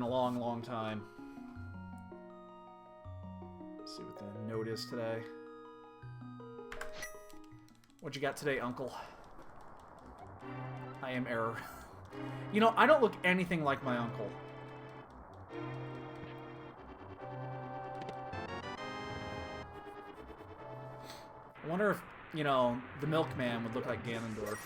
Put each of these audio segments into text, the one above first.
in a long, long time. Let's see what the note is today. What you got today, Uncle? I am error. You know, I don't look anything like my uncle. I wonder if, you know, the milkman would look like Ganondorf.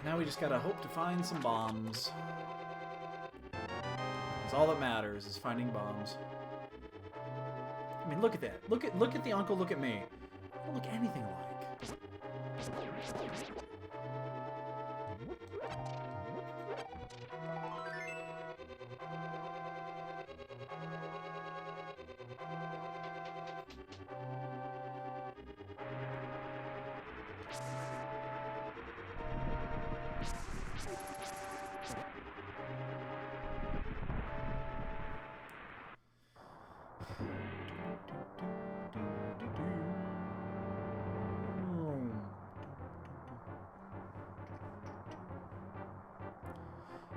Now we just gotta hope to find some bombs. That's all that matters, is finding bombs. I mean, look at that. Look at the uncle, look at me. I don't look anything alike.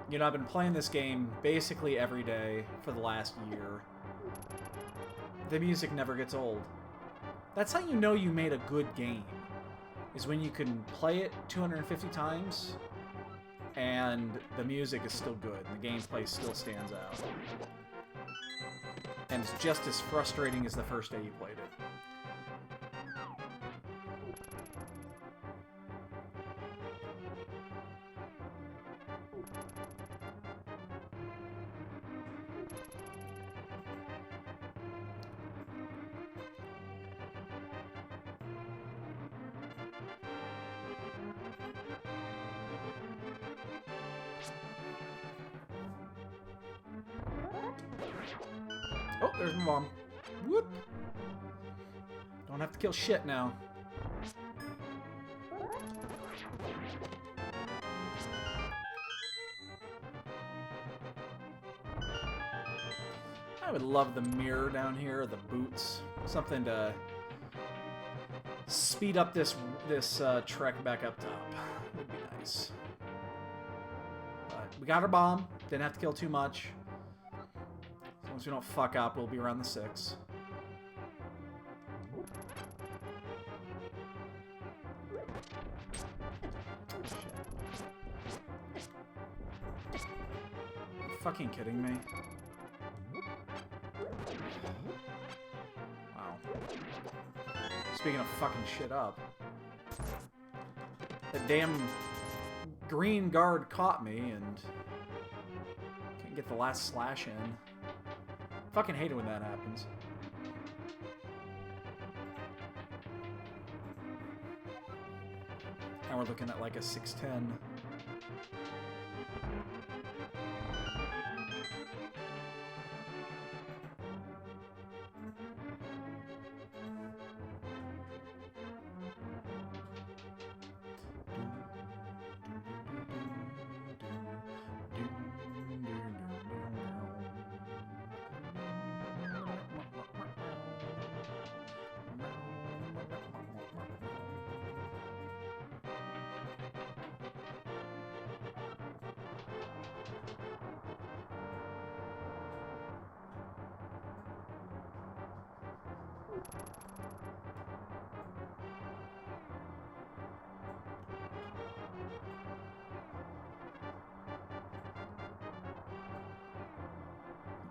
You know, I've been playing this game basically every day for the last year. The music never gets old. That's how you know you made a good game, is when you can play it 250 times and the music is still good and the gameplay still stands out. And it's just as frustrating as the first day you played it. Oh, there's my mom. Whoop! Don't have to kill shit now. I would love the mirror down here, the boots. Something to speed up this trek back up top. Would be nice. But we got our bomb. Didn't have to kill too much. As long as we don't fuck up, we'll be around the 6. Are you fucking kidding me? Wow. Speaking of fucking shit up, the damn green guard caught me and can't get the last slash in. Fucking hate it when that happens. Now we're looking at like a 610.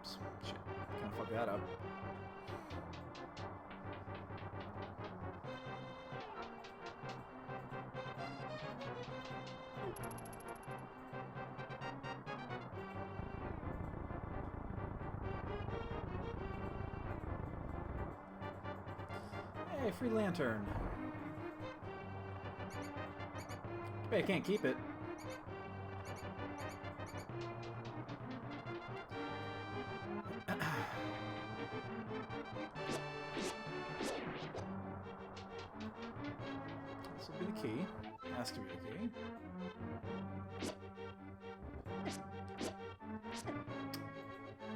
Oops, shit. Kinda fuck that up. Hey, free lantern. Hey, I can't keep it. This will be the key. Has to be the key.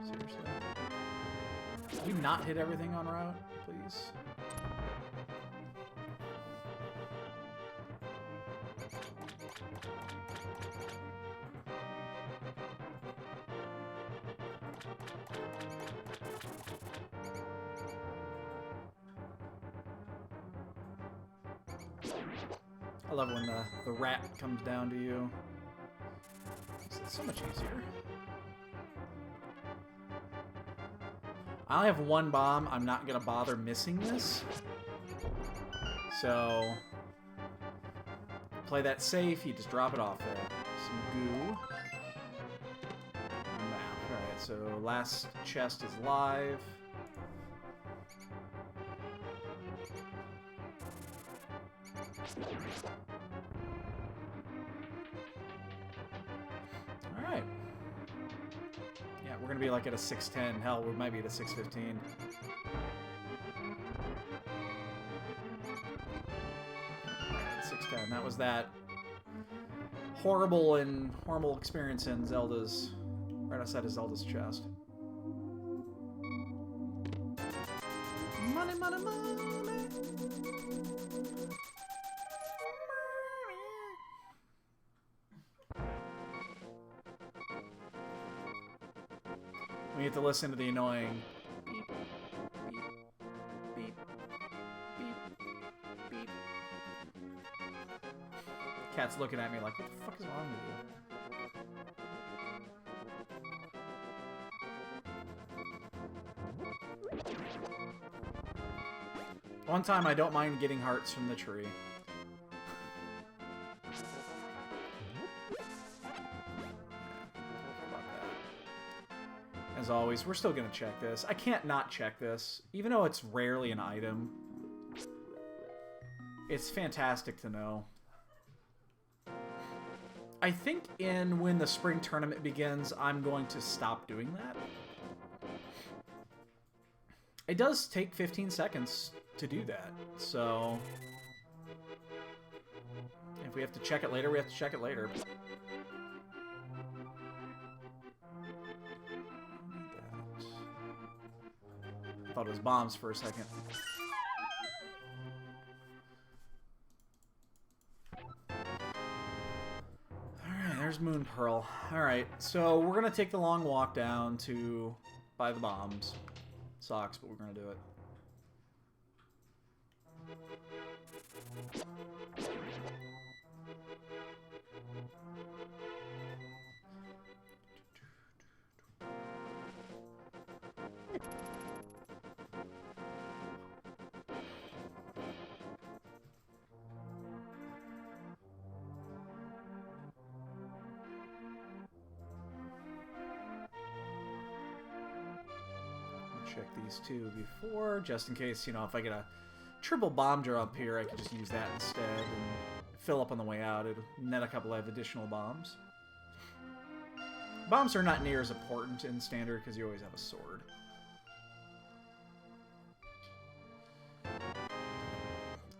Seriously? Can you not hit everything on route, please? I love when the rat comes down to you. It's so much easier. I only have one bomb. I'm not going to bother missing this. So, play that safe. You just drop it off there. Some goo. Map. Alright, so last chest is live. Alright. Yeah, we're going to be like at a 610. Hell, we might be at a 615. Alright, 610. That was that horrible experience in Zelda's... right outside of Zelda's chest. Money, money, money! We get to listen to the annoying beep, beep, beep, beep, beep. Cat's looking at me like, what the fuck is wrong with you? One time I don't mind getting hearts from the tree. As always, we're still going to check this. I can't not check this. Even though it's rarely an item, it's fantastic to know. I think when the spring tournament begins, I'm going to stop doing that. It does take 15 seconds to do that, so... if we have to check it later, we have to check it later. I thought it was bombs for a second. Alright, there's Moon Pearl. Alright, so we're gonna take the long walk down to buy the bombs. Sucks, but we're gonna do it. Check these two before, just in case, you know, if I get a triple bomb drop here, I could just use that instead and fill up on the way out. It'll net a couple of additional bombs. Bombs are not near as important in standard because you always have a sword.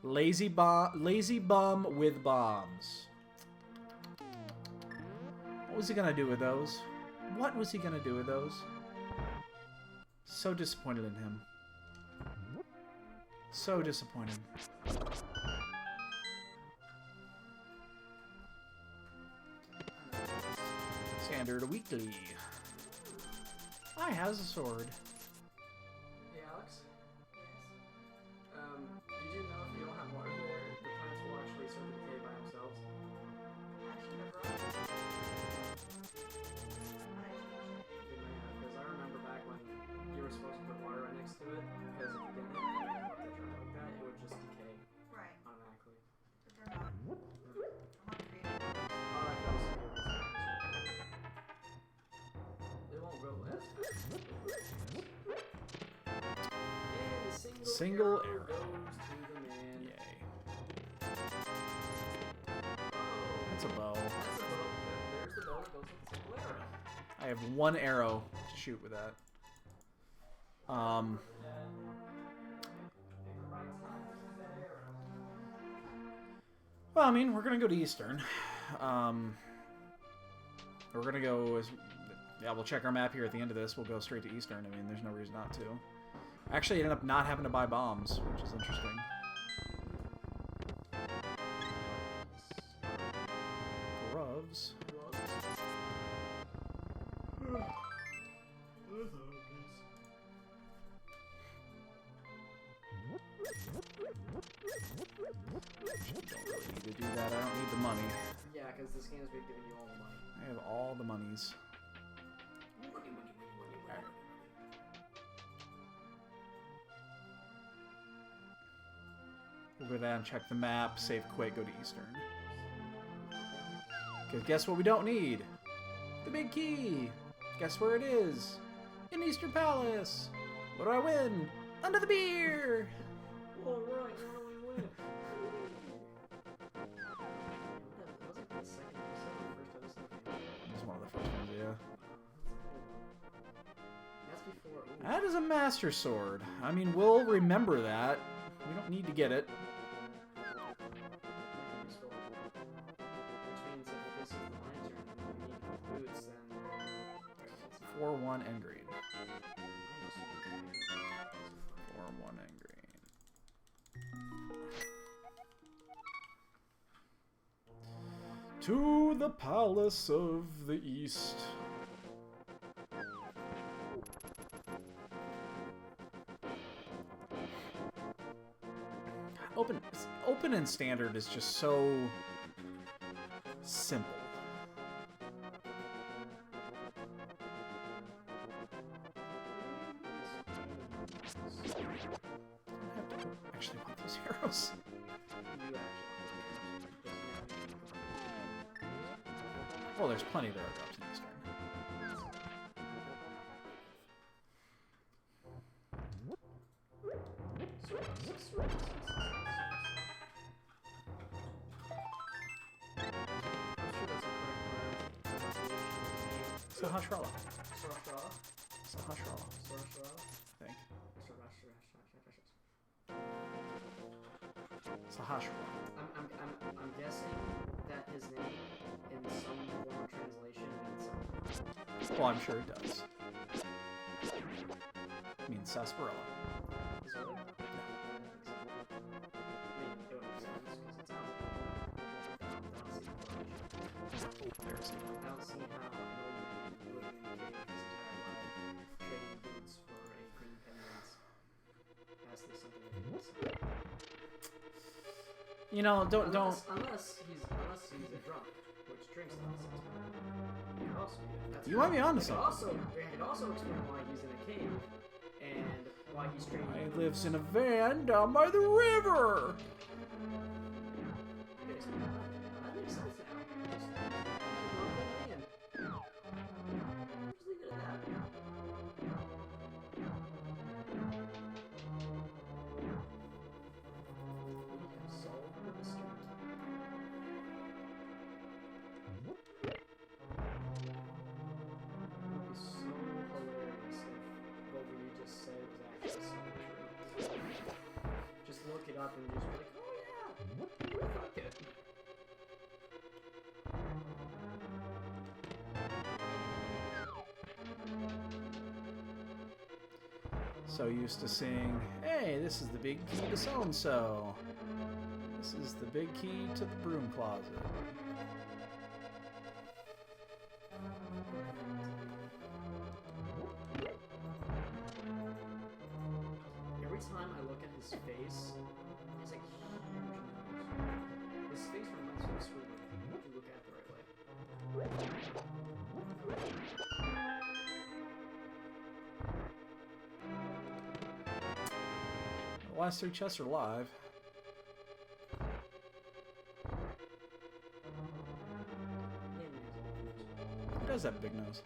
Lazy bum with bombs. What was he gonna do with those? What was he gonna do with those? So disappointed in him. So disappointed. Standard weekly. I has a sword. Hey Alex? Yes? Did you know if you don't have water there, the plants will actually start to decay by themselves? Actually, never Because I remember back when you were supposed to put water right next to it, because if you didn't, and you left it dry like that, it would just decay Right. automatically. But they're not. I'm not creative. Oh, that was good. They won't grow less. And Single arrow arrow. goes to the man. Yay. That's a bow. That's a bow. There's the bow that goes with the single arrow. I have one arrow to shoot with that. Well, I mean, we're gonna go to Eastern. We're gonna go as... Yeah, we'll check our map here at the end of this. We'll go straight to Eastern. I mean, there's no reason not to. Actually, I ended up not having to buy bombs, which is interesting. Gloves. Don't really need to do that. I don't need the money. Yeah, because this game has been giving you all the money. I have all the monies. Money. Alright. We'll go down, check the map, save quick, go to Eastern. Because guess what we don't need? The big key! Guess where it is? In Eastern Palace! What do I win? Under the beer! Alright, what do we win? Was it the second episode or first episode? It's one of the first ones, yeah. That's before. Ooh. That is a Master Sword. I mean, we'll remember that. We don't need to get it. Useful. Which means if this is the lantern and you need boots, then. 4-1 and green. 4-1 and green. To the Palace of the East. Open and standard is just so simple. I don't have to actually want those arrows. Well, there's plenty of arrow drops in Eastern. Sahasrara. Sahasrara, I think. Sahasrara. I'm guessing that his name in some form of translation means something. Well, I'm sure it does. It means sarsaparilla. Is it really? I mean, it would make sense because it sounds like I don't see how an old man living in a cave his entire life trading boots for a green pendant has this something to do with something. You know, don't. Unless he's a drunk, which drinks lots of time. It could also be. That's You might be onto it could something. it could also explain why he's in a cave and why he's trading. He lives in a van down by the river. That makes sense now. Just leave it at that. We have solved the mystery. It would be so hilarious if what we just said was actually so true. Just look it up and just be like, oh yeah, fuck it. So used to saying, hey, this is the big key to so-and-so. This is the big key to the broom closet. Every time I look at his face, it's like huge nose. His face reminds me of Squidward, if you look at it the right way. The last 3 chests are live. Who does that big nose?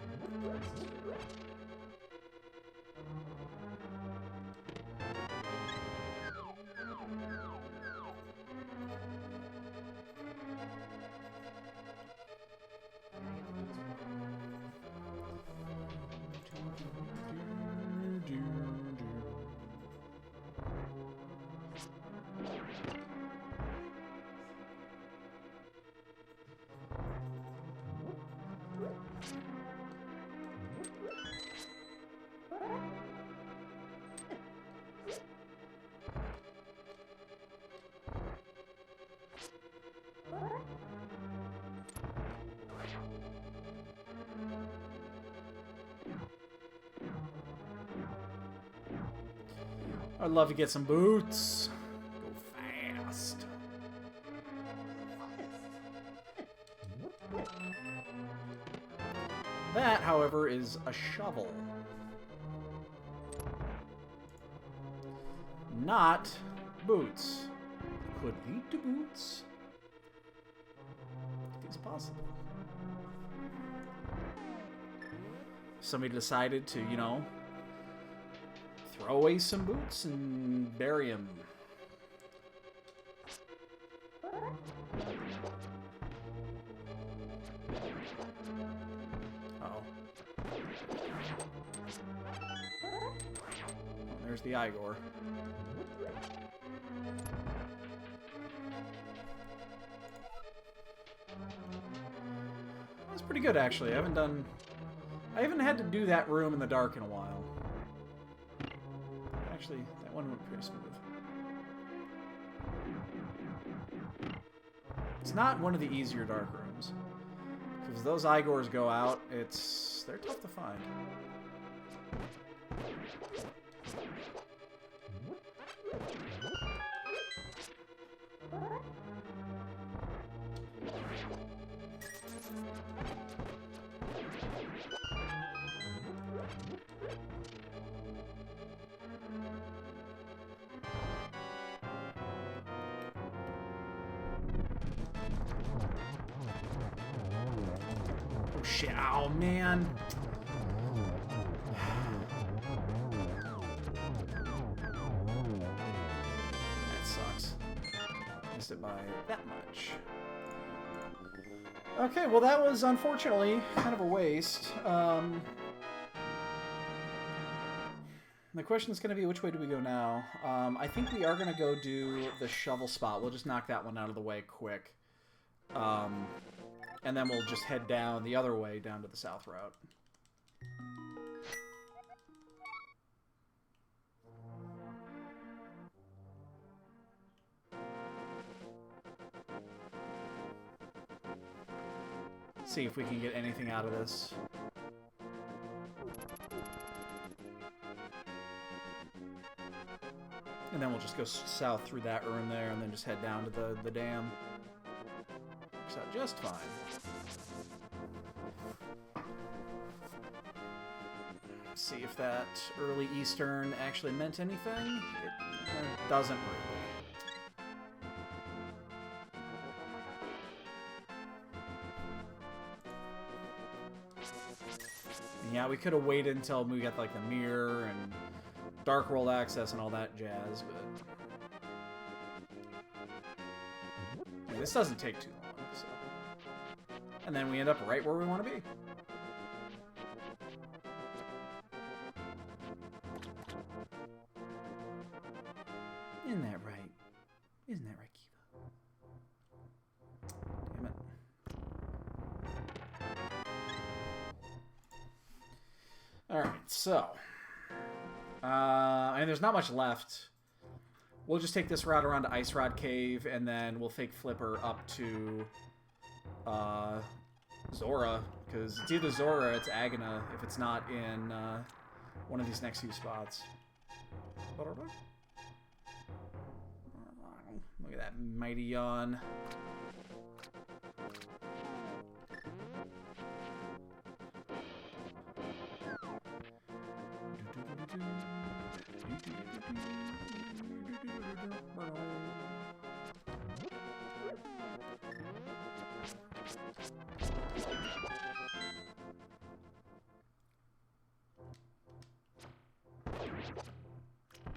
I'd love to get some boots. Go fast. That, however, is a shovel. Not boots. Could lead to boots. It's possible. Somebody decided to, you know, throw away some boots and bury them. Uh-oh. Oh, there's the Igor. That's pretty good, actually. I haven't had to do that room in the dark in a while. Actually, that one went pretty smooth. It's not one of the easier dark rooms. Because those Igors go out, they're tough to find. Oh shit, oh man. That sucks. Missed it by that much. Okay, well that was unfortunately kind of a waste. The question is going to be, which way do we go now? I think we are going to go do the shovel spot. We'll just knock that one out of the way quick. And then we'll just head down the other way, down to the south route. See if we can get anything out of this. And then we'll just go south through that room there, and then just head down to the dam. Works out just fine. See if that early Eastern actually meant anything. It doesn't really. Yeah, we could have waited until we got like the mirror and Dark World access and all that jazz, but yeah, this doesn't take too long. So. And then we end up right where we want to be. Isn't that right? Isn't that right, Kiva? Damn it. Alright, so. I mean, there's not much left. We'll just take this route around to Ice Rod Cave, and then we'll fake Flipper up to Zora, because it's either Zora or it's Agana if it's not in one of these next few spots. Look at that mighty yawn.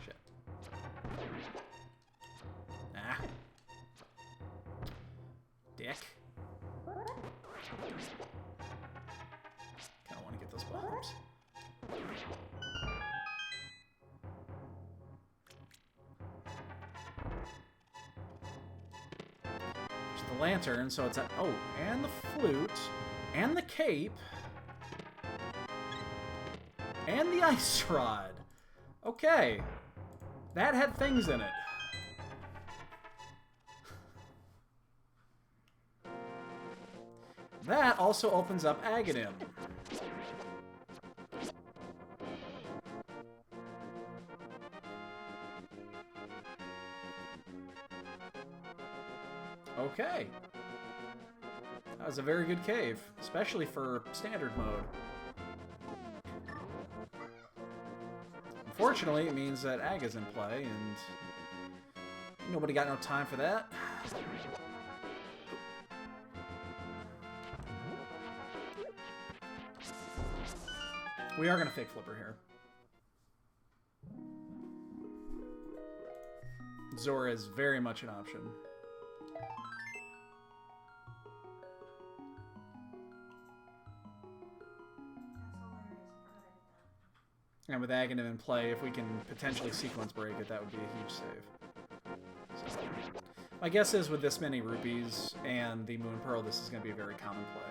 Shit. Ah. Dick. Kinda wanna get those bombs. The lantern, so it's oh, and the flute, and the cape, and the ice rod. Okay, that had things in it. That also opens up Aghanim. Okay. That was a very good cave, especially for standard mode. Unfortunately, it means that Aga's in play, and nobody got no time for that. We are going to fake flipper here. Zora is very much an option. And with Aghanim in play, if we can potentially sequence break it, that would be a huge save. So, my guess is with this many rupees and the Moon Pearl, this is going to be a very common play.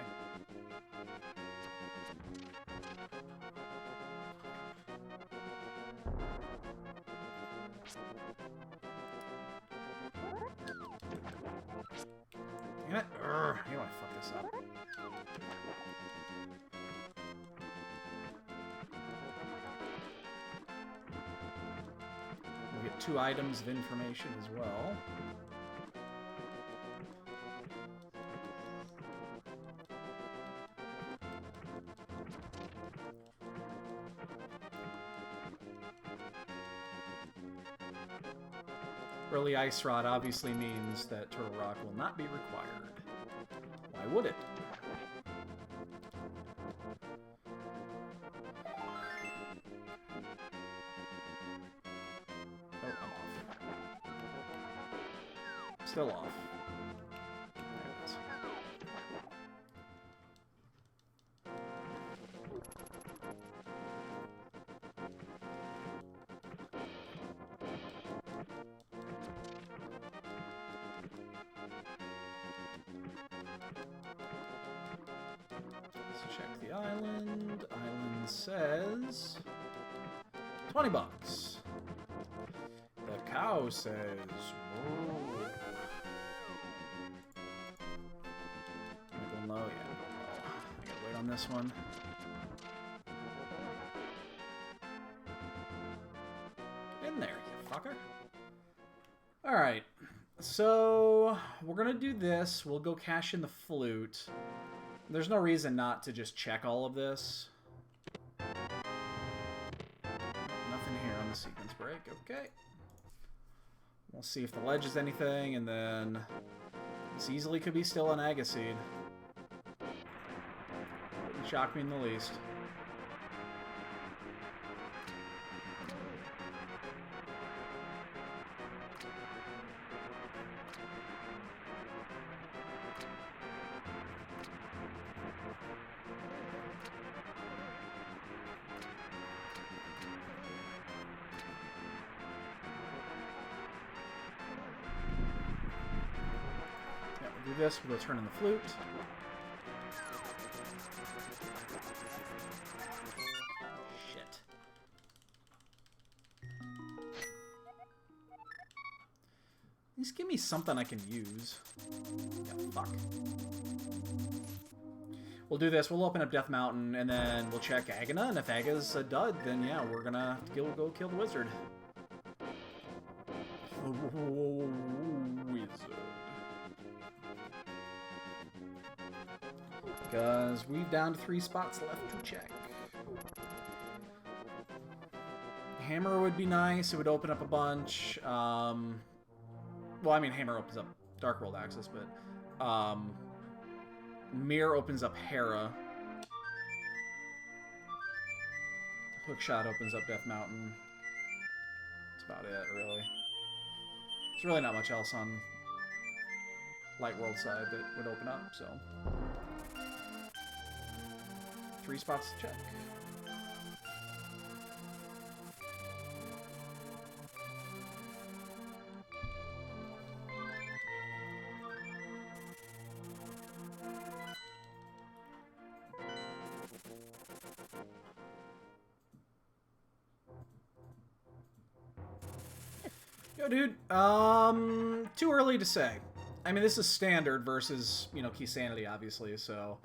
Damn it. Urgh, you don't want to fuck this up. We'll get 2 items of information as well. Early Ice Rod obviously means that Turtle Rock will not be required. Why would it? Oh, I'm off. Still off. There it is. Let's check the island. Island says 20 bucks. The cow says moo. Michael, no, yeah. I gotta wait on this one. In there, you fucker. Alright. So, we're gonna do this. We'll go cash in the flute. There's no reason not to just check all of this. Nothing here on the sequence break. Okay. We'll see if the ledge is anything, and then this easily could be still an Agaseed. Wouldn't shock me in the least. Do this, we'll go turn in the flute. Shit. At least give me something I can use. Yeah, fuck. We'll do this, we'll open up Death Mountain, and then we'll check Agana, and if Aga's a dud, then yeah, we're gonna go kill the wizard. Wizard. Because we've down to 3 spots left to check. Hammer would be nice. It would open up a bunch. Well, I mean, Hammer opens up Dark World access, but Mirror opens up Hera. Hookshot opens up Death Mountain. That's about it, really. There's really not much else on Light World side that would open up, so 3 spots to check. Yo, dude. Too early to say. I mean, this is standard versus, you know, Key Sanity, obviously, so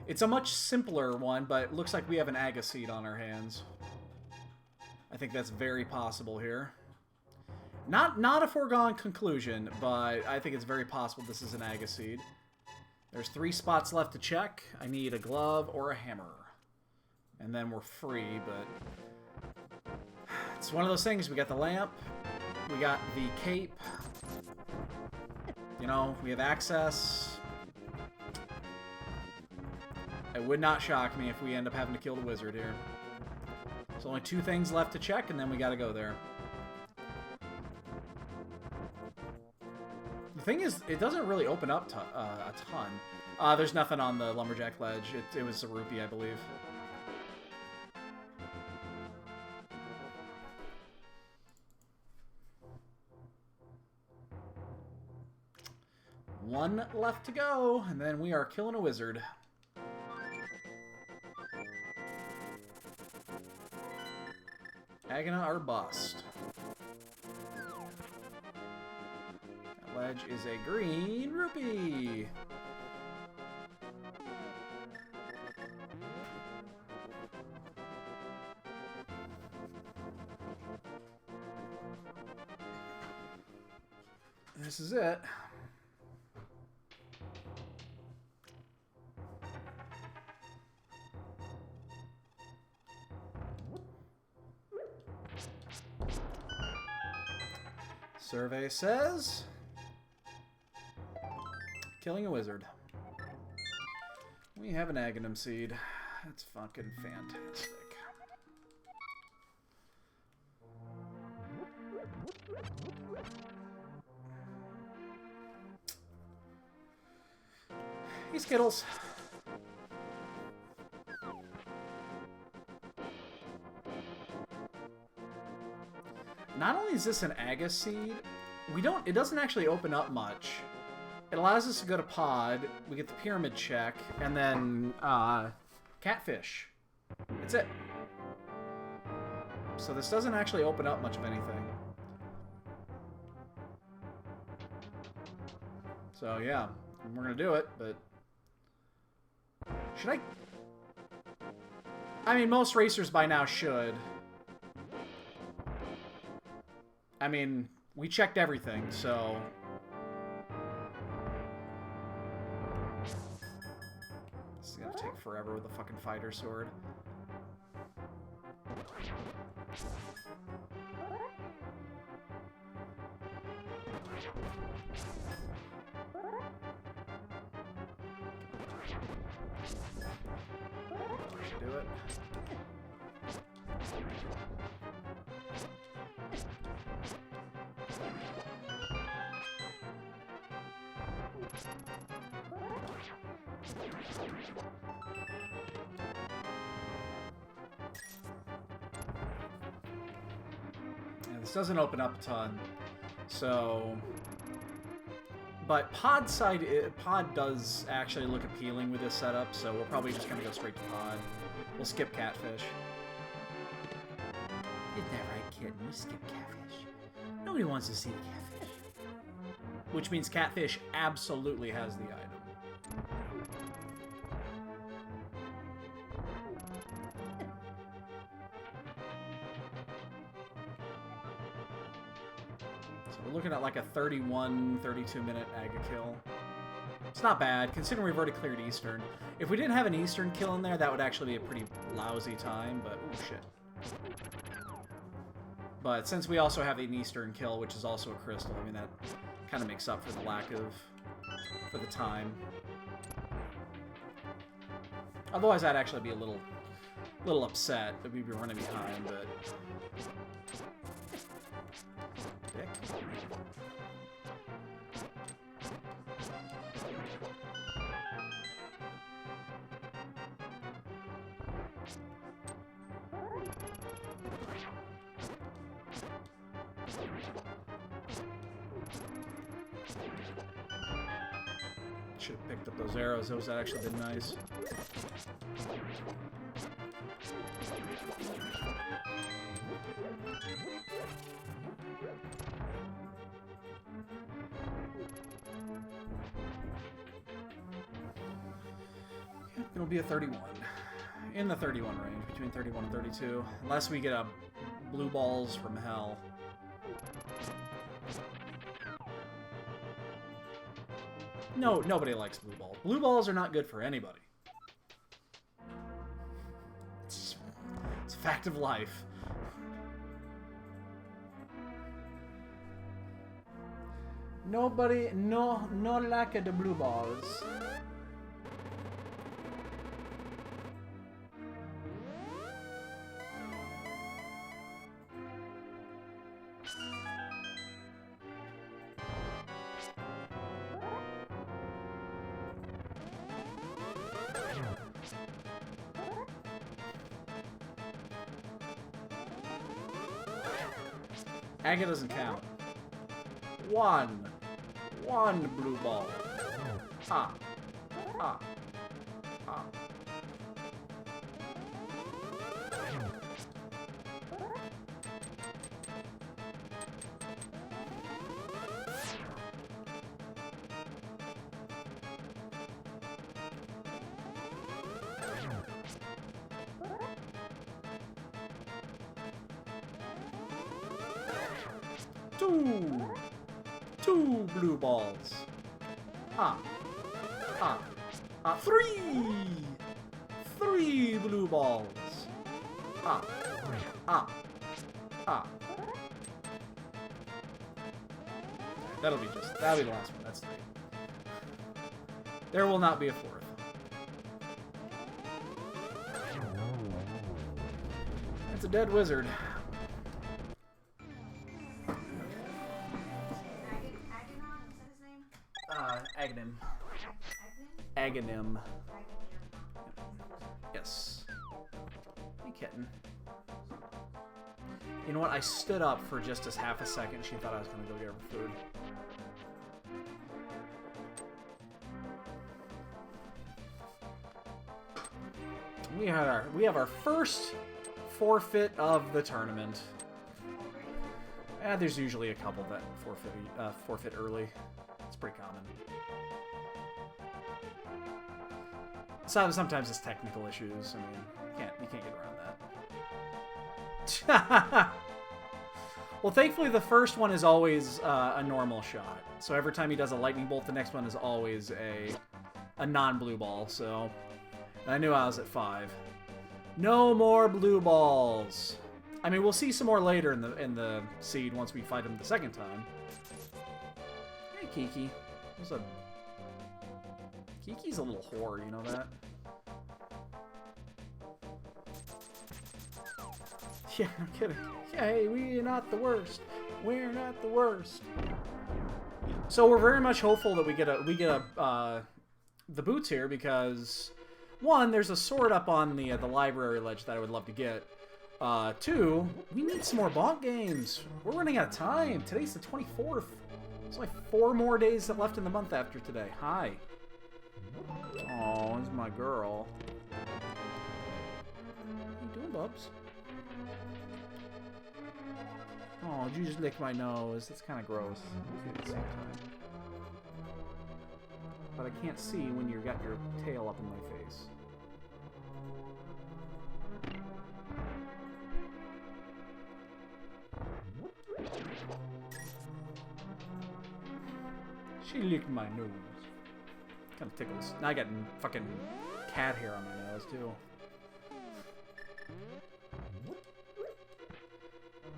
it's a much simpler one, but it looks like we have an Agaseed on our hands. I think that's very possible here. Not a foregone conclusion, but I think it's very possible this is an Agaseed. There's 3 spots left to check. I need a glove or a hammer. And then we're free, but... It's one of those things. We got the lamp. We got the cape. You know, we have access. It would not shock me if we end up having to kill the wizard here. There's only 2 things left to check, and then we gotta go there. The thing is, it doesn't really open up a ton. There's nothing on the lumberjack ledge. It was a rupee, I believe. One left to go, and then we are killing a wizard. Agana or bust. That ledge is a green rupee. This is it. Survey says... killing a wizard. We have an Aghanim seed. That's fucking fantastic. Hey, Skittles. Not only is this an Aga seed, it doesn't actually open up much. It allows us to go to pod, we get the pyramid check, and then catfish. That's it. So this doesn't actually open up much of anything. So yeah, we're gonna do it, but should I? I mean, most racers by now should. I mean, we checked everything, so... This is gonna take forever with a fucking fighter sword. Should do it. And this doesn't open up a ton, so... But pod does actually look appealing with this setup, so we're probably just gonna go straight to pod. We'll skip catfish. Isn't that right, kid? We skip catfish. Nobody wants to see catfish. Which means catfish absolutely has the item. So we're looking at like a 32 minute Aga kill. It's not bad, considering we've already cleared Eastern. If we didn't have an Eastern kill in there, that would actually be a pretty lousy time, but oh shit. But since we also have an Eastern kill, which is also a crystal, I mean, that kind of makes up for the lack of... for the time. Otherwise, I'd actually be a little upset that we'd be running behind, but... Dick. Should have picked up those arrows. Those would actually been nice. Yep, it'll be a 31. In the 31 range, between 31 and 32. Unless we get a blue balls from hell. No, nobody likes blue balls. Blue balls are not good for anybody. It's a fact of life. Nobody, no like the blue balls. Agate doesn't count. One blue ball. Ah. Ah. Ah. Two blue balls. Ah. Ah. Ah. Three blue balls. Ah. Ah. Ah. That'll be the last one. That's 3. There will not be a 4th. It's a dead wizard. Aghanim. Aghanim. Yes. Hey, kitten. You know what? I stood up for just a half a second. She thought I was going to go get her food. We have our first forfeit of the tournament. There's usually a couple that forfeit early. It's pretty common. Sometimes it's technical issues. I mean, you can't get around that. Well, thankfully the first one is always a normal shot. So every time he does a lightning bolt, the next one is always a non-blue ball. So I knew I was at 5. No more blue balls. I mean, we'll see some more later in the seed once we fight him the second time. Hey, Kiki. Kiki's a little whore, you know that? Yeah, I'm kidding. Yeah, hey, we're not the worst. We're not the worst. So we're very much hopeful that we get the boots here because 1, there's a sword up on the library ledge that I would love to get. 2, we need some more bonk games. We're running out of time. Today's the 24th. There's only 4 more days left in the month after today. Hi. Oh, this is my girl. What are you doing, Bubs? Oh, you just licked my nose. That's kind of gross. At the same time. But I can't see when you got your tail up in my face. She licked my nose. Kind of tickles. Now I got fucking cat hair on my nose, too.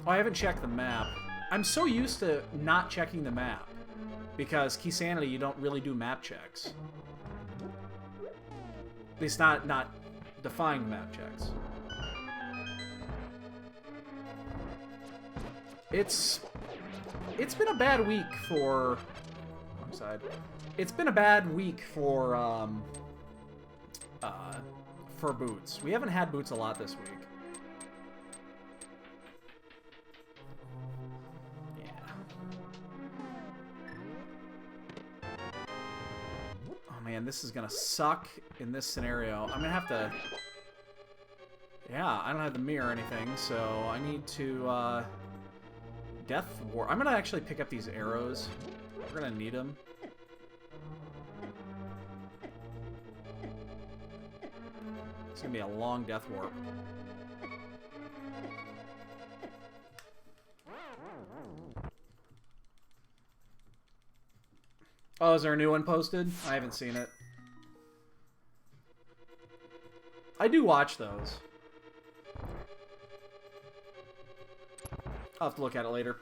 Oh, I haven't checked the map. I'm so used to not checking the map. Because Keysanity, you don't really do map checks. At least not defined map checks. It's been a bad week for... Wrong side. It's been a bad week for boots. We haven't had boots a lot this week. Man, this is gonna suck in this scenario. I'm gonna have to... Yeah, I don't have the mirror or anything, so I need to, Death War. I'm gonna actually pick up these arrows. We're gonna need them. It's gonna be a long Death Warp. Oh, is there a new one posted? I haven't seen it. I do watch those. I'll have to look at it later.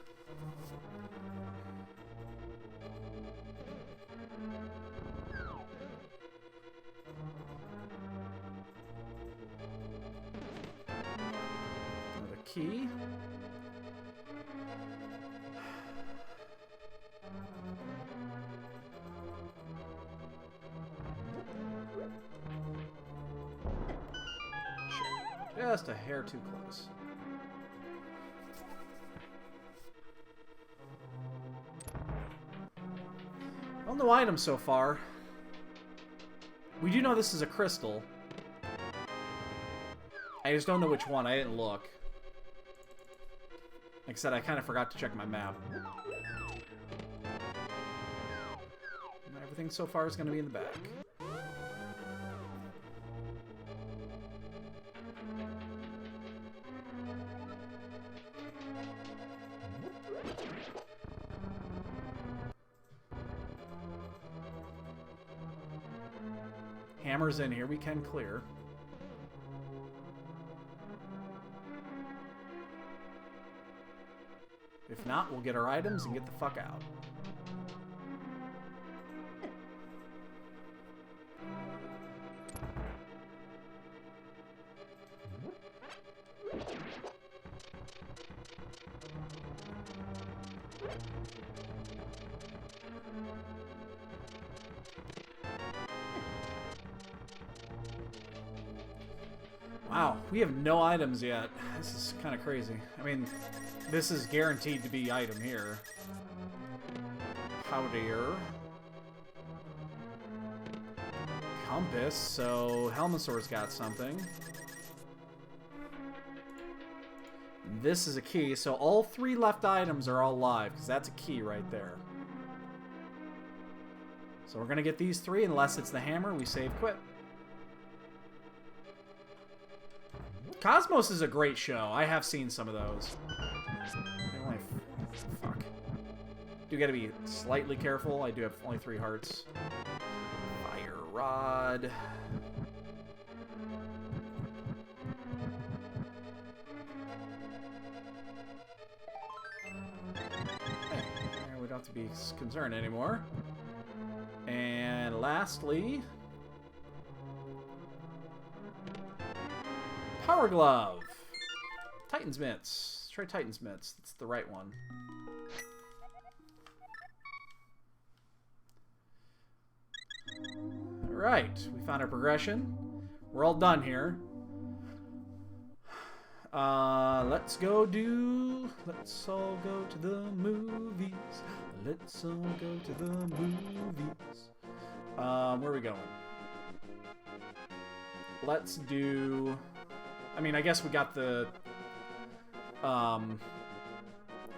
Another key. Just a hair too close. Well, no items so far. We do know this is a crystal. I just don't know which one. I didn't look. Like I said, I kind of forgot to check my map. Everything so far is going to be in the back. Hammer's in here. We can clear. If not, we'll get our items and get the fuck out. Wow, we have no items yet. This is kind of crazy. I mean, this is guaranteed to be item here. Powder. Compass, so Helmasaur's got something. This is a key, so all 3 left items are all live, because that's a key right there. So we're going to get these 3, unless it's the hammer, we save quit. Cosmos is a great show. I have seen some of those. Fuck. Do gotta be slightly careful. I do have only 3 hearts. Fire rod. Okay. We don't have to be concerned anymore. And lastly... Power Glove! Titan's Mitts. Let's try Titan's Mitts. That's the right one. Alright, we found our progression. We're all done here. Let's all go to the movies. Let's all go to the movies. Where are we going? Let's do... I mean, I guess we got the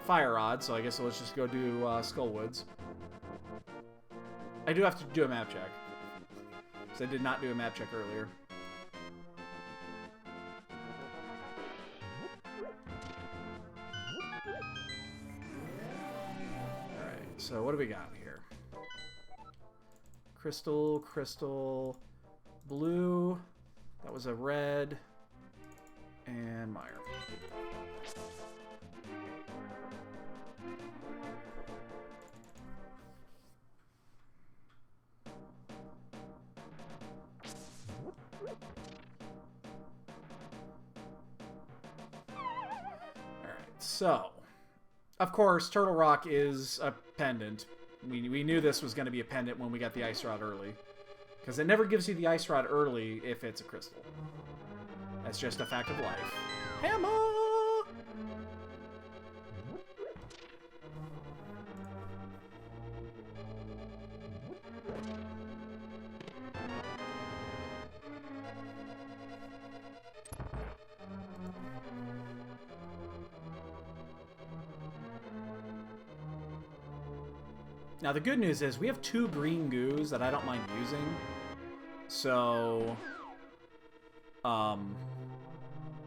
fire rod, so I guess let's just go do Skullwoods. I do have to do a map check, because I did not do a map check earlier. Alright, so what do we got here? Crystal, crystal, blue, that was a red, and Meyer. So, of course, Turtle Rock is a pendant. We knew this was going to be a pendant when we got the Ice Rod early. Because it never gives you the Ice Rod early if it's a crystal. That's just a fact of life. Hammer! Now, the good news is we have 2 green goos that I don't mind using. So...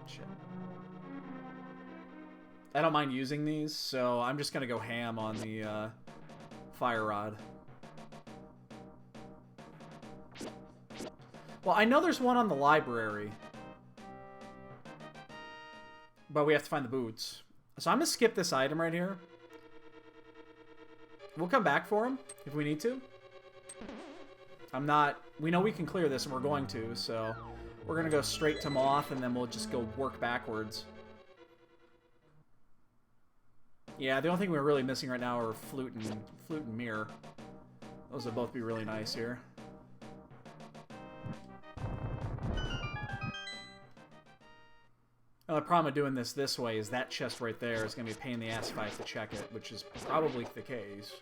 shit. I don't mind using these, so I'm just gonna go ham on the, fire rod. Well, I know there's one on the library. But we have to find the boots. So I'm going to skip this item right here. We'll come back for him if we need to. I'm not... We know we can clear this, and we're going to, so... We're going to go straight to Moth, and then we'll just go work backwards. Yeah, the only thing we're really missing right now are Flute and Mirror. Those would both be really nice here. The problem with doing this way is that chest right there is going to be a pain in the ass if I have to check it, which is probably the case.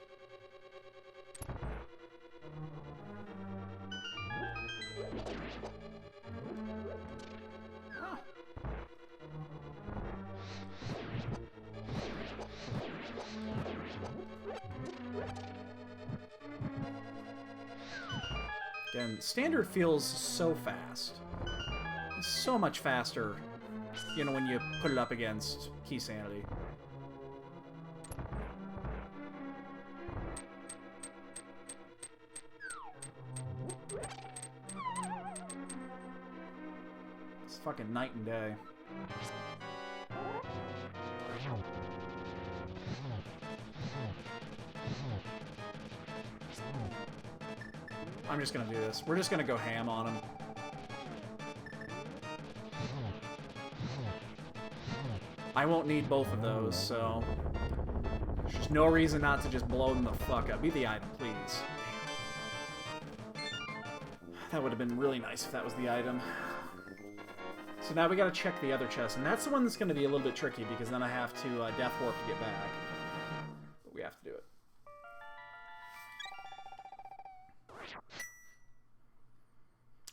Huh. Again, standard feels so fast. It's so much faster. You know, when you put it up against Key Sanity. It's fucking night and day. I'm just gonna do this. We're just gonna go ham on him. I won't need both of those, so... There's just no reason not to just blow them the fuck up. Be the item, please. That would have been really nice if that was the item. So now we gotta check the other chest, and that's the one that's gonna be a little bit tricky, because then I have to Death Warp to get back. But we have to do it.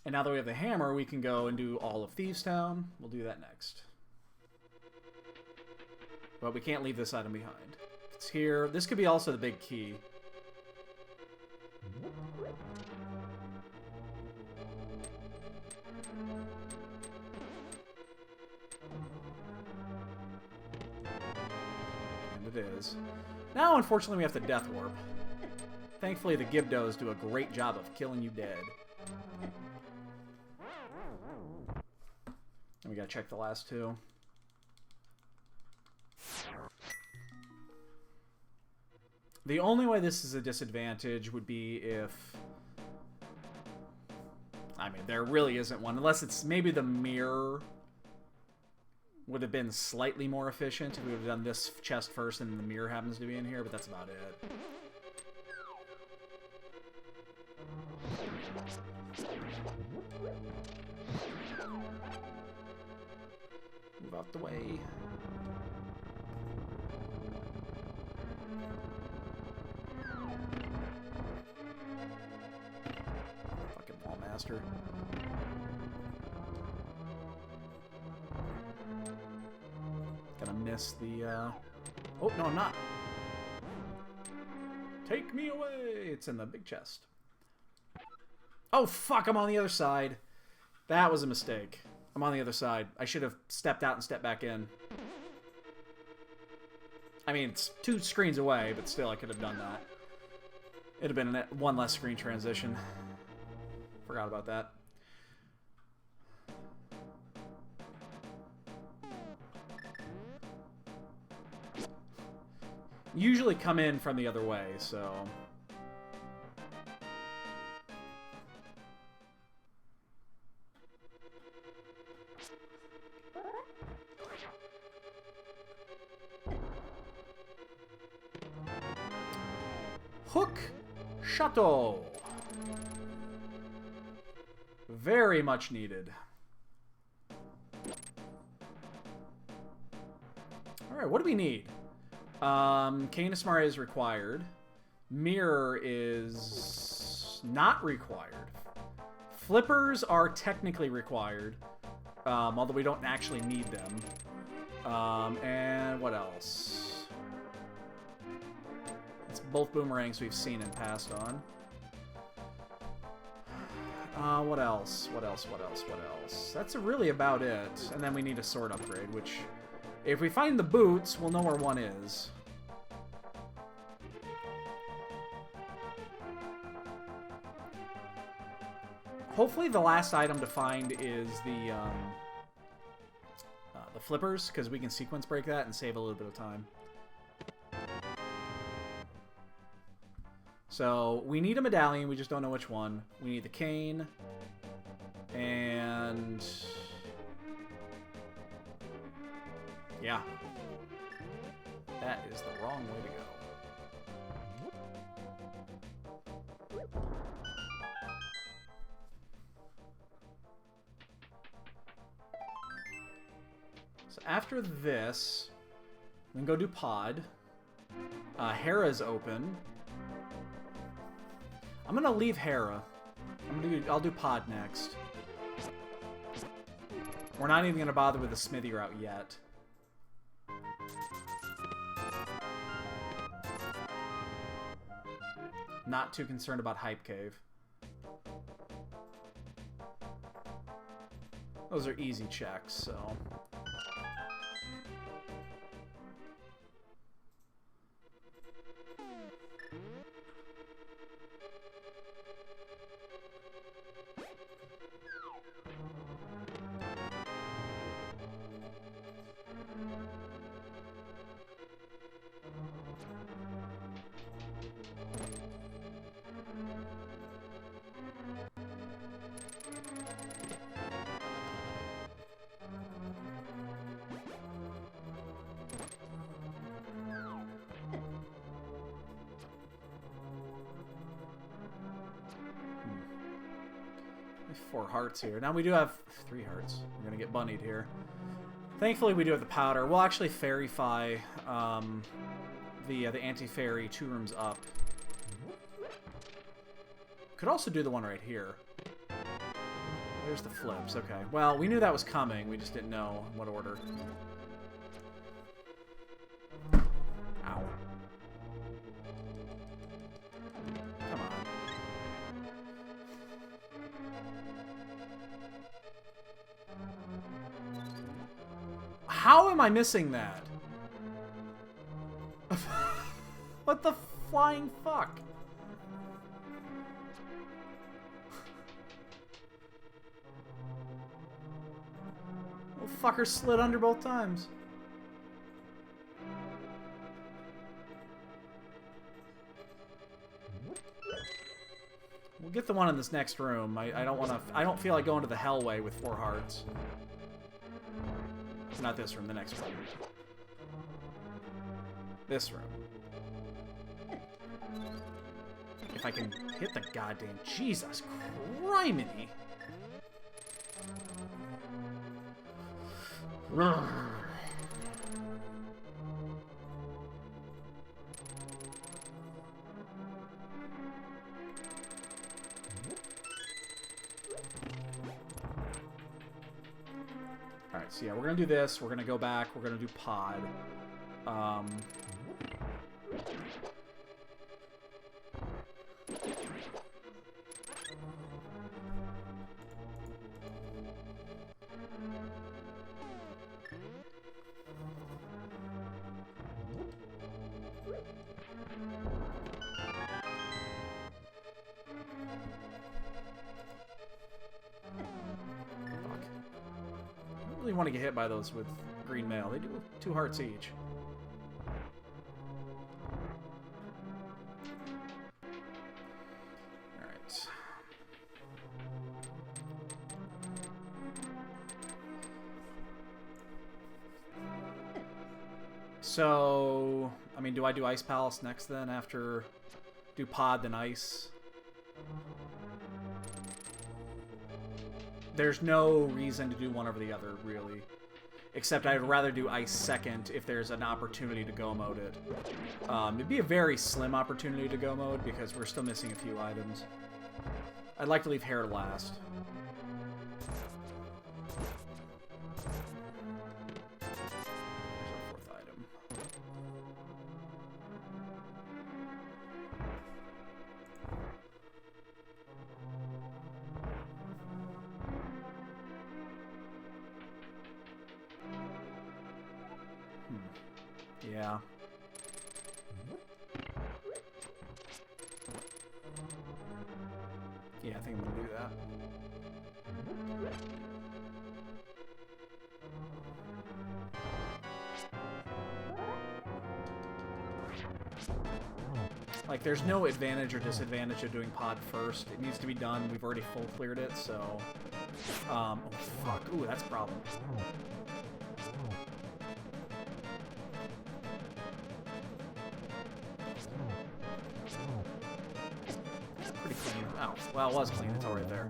And now that we have the hammer, we can go and do all of Thieves Town. We'll do that next. But we can't leave this item behind. It's here. This could be also the big key. And it is. Now, unfortunately, we have to Death Warp. Thankfully, the Gibdos do a great job of killing you dead. And we gotta check the last two. The only way this is a disadvantage would be if... I mean, there really isn't one. Unless it's maybe the mirror would have been slightly more efficient if we would have done this chest first and the mirror happens to be in here, but that's about it. Move out the way. Fucking wall master. Gonna miss the, Oh, no, I'm not. Take me away! It's in the big chest. Oh, fuck, I'm on the other side. That was a mistake. I'm on the other side. I should have stepped out and stepped back in. I mean, it's 2 screens away, but still, I could have done that. It'd have been one less screen transition. Forgot about that. Usually come in from the other way, so... Hook Chateau. Very much needed. Alright, what do we need? Canis Mare is required. Mirror is not required. Flippers are technically required, although we don't actually need them. And what else? It's both boomerangs we've seen and passed on. What else? What else? What else? What else? That's really about it. And then we need a sword upgrade, which... If we find the boots, we'll know where one is. Hopefully the last item to find is the flippers, because we can sequence break that and save a little bit of time. So we need a medallion, we just don't know which one. We need the cane, and yeah, that is the wrong way to go. So after this, we can go do pod. Hera's open. I'm gonna leave Hera. I'll do pod next. We're not even gonna bother with the smithy route yet. Not too concerned about Hype Cave. Those are easy checks, so... Four hearts here. Now we do have 3 hearts. We're gonna get bunnied here. Thankfully, we do have the powder. We'll actually fairyfy the anti-fairy 2 rooms up. Could also do the one right here. There's the flips. Okay. Well, we knew that was coming. We just didn't know in what order. Ow. Come on. How am I missing that? What the flying fuck? Little fucker slid under both times. We'll get the one in this next room. I don't want to. I don't feel like going to the hellway with 4 hearts. Not this room, the next room. This room. If I can hit the goddamn Jesus criminy. Alright, so yeah, we're gonna do this. We're gonna go back. We're gonna do pod. Really want to get hit by those with green mail. They do 2 hearts each. Alright. So, I mean, do I do Ice Palace next then after do pod then ice? There's no reason to do one over the other, really. Except I'd rather do ice second if there's an opportunity to go mode it. It'd be a very slim opportunity to go mode because we're still missing a few items. I'd like to leave hair last. There's our 4th item. Yeah. Yeah, I think I'm gonna do that. Like, there's no advantage or disadvantage of doing pod first. It needs to be done. We've already full cleared it, so... oh, fuck. Ooh, that's a problem. Pretty clean. Oh, well, it was clean. It's all right there.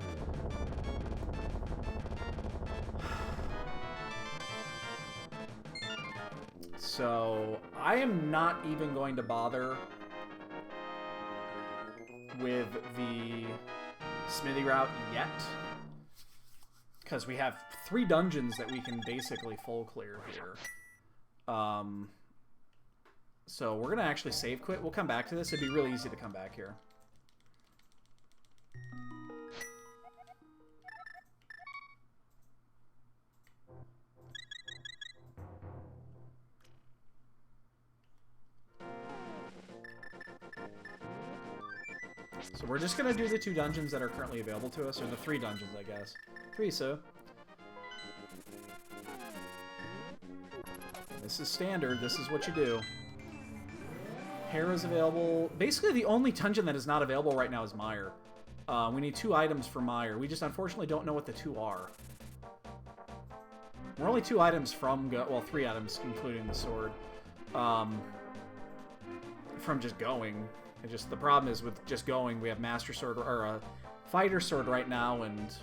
So, I am not even going to bother with the smithy route yet, because we have 3 dungeons that we can basically full clear here. So we're gonna actually save quit. We'll come back to this. It'd be really easy to come back here. So we're just gonna do the 2 dungeons that are currently available to us, or the 3 dungeons, I guess. 3, so. This is standard. This is what you do. Hera's available. Basically, the only dungeon that is not available right now is Meyer. We need 2 items for Meyer. We just unfortunately don't know what the 2 are. We're only 2 items from well, 3 items, including the sword. From just going. The problem is with just going, we have Master Sword or a Fighter Sword right now, and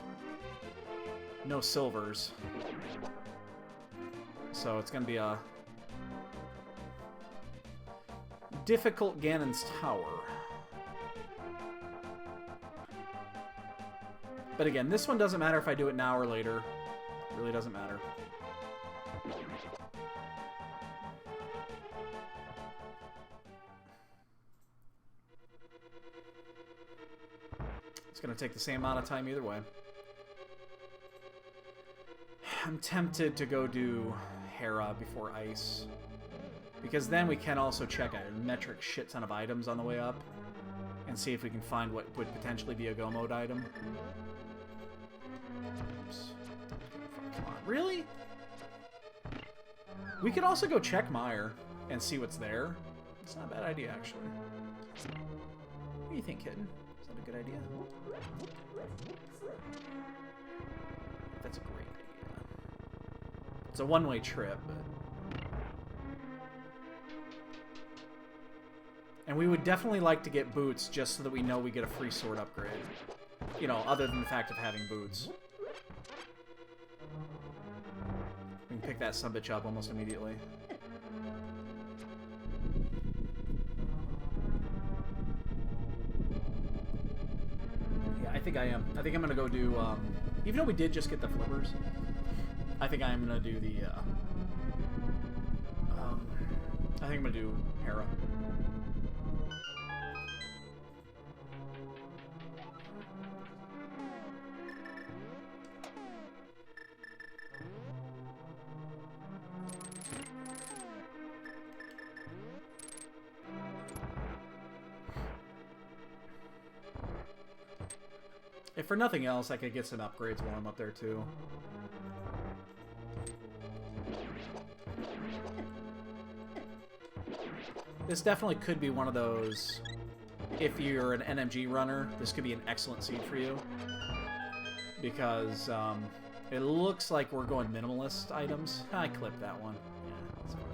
no silvers. So it's gonna be a difficult Ganon's Tower. But again, this one doesn't matter if I do it now or later. It really doesn't matter. It's going to take the same amount of time either way. I'm tempted to go do Hera before Ice, because then we can also check a metric shit ton of items on the way up and see if we can find what would potentially be a go mode item. Oops. Come on, really? We could also go check Meyer and see what's there. It's not a bad idea, actually. What do you think, kitten? Is that a good idea? That's a great idea. It's a one-way trip, but... And we would definitely like to get boots just so that we know we get a free sword upgrade. You know, other than the fact of having boots. We can pick that subbitch up almost immediately. Yeah, I think I am. I think I'm gonna go do, even though we did just get the flippers, I think I'm gonna do the, I think I'm gonna do Hera. If for nothing else, I could get some upgrades while I'm up there, too. This definitely could be one of those, if you're an NMG runner, this could be an excellent seed for you. Because, it looks like we're going minimalist items. I clipped that one. Yeah, that's funny.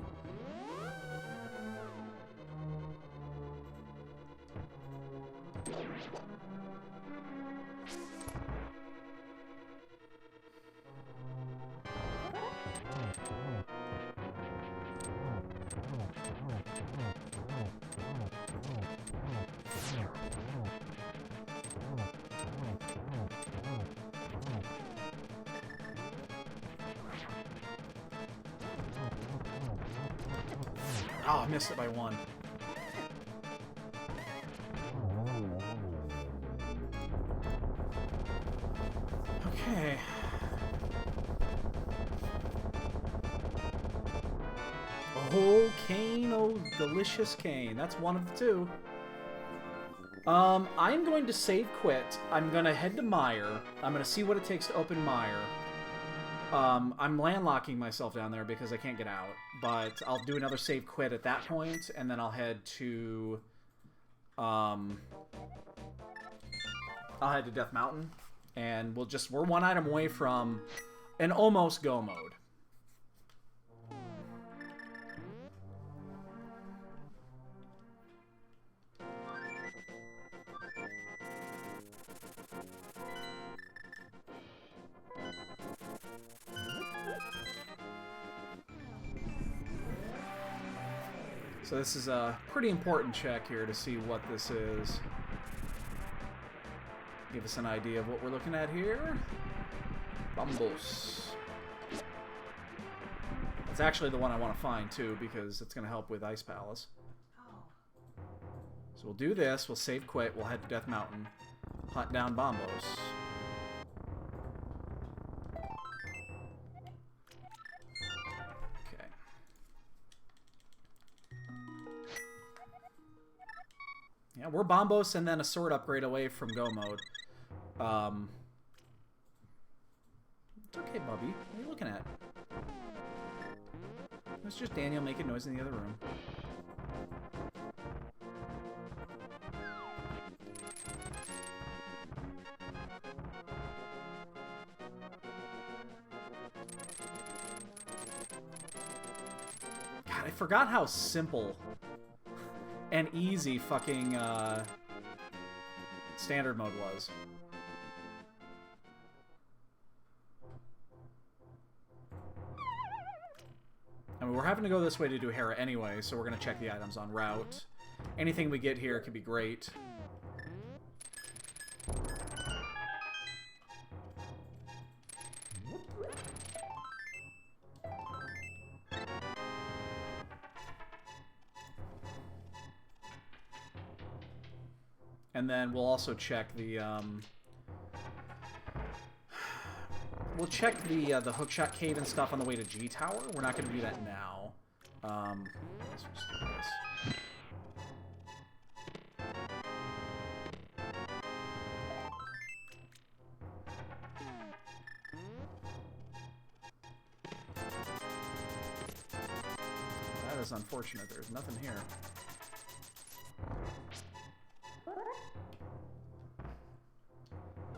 Oh, I missed it by 1. Okay. Oh, cane. Oh, delicious cane. That's one of the 2. I'm going to save quit. I'm going to head to Meyer. I'm going to see what it takes to open Meyer. I'm landlocking myself down there because I can't get out. But I'll do another save quit at that point, and then I'll head to I'll head to Death Mountain, and we're one item away from an almost go mode. So this is a pretty important check here to see what this is. Give us an idea of what we're looking at here. Bambos. That's actually the one I want to find too, because it's going to help with Ice Palace. Oh. So we'll do this, we'll save quit, we'll head to Death Mountain, hunt down Bombos. Okay. Yeah, we're Bombos and then a sword upgrade away from go mode. It's okay, Bubby. What are you looking at? It's just Daniel making noise in the other room. God, I forgot how simple and easy fucking standard mode was. I mean, we're having to go this way to do Hera anyway, so we're going to check the items on route. Anything we get here could be great. And then we'll also check the, we'll check the hookshot cave and stuff on the way to G Tower. We're not going to do that now. Let's just do this. That is unfortunate. There's nothing here.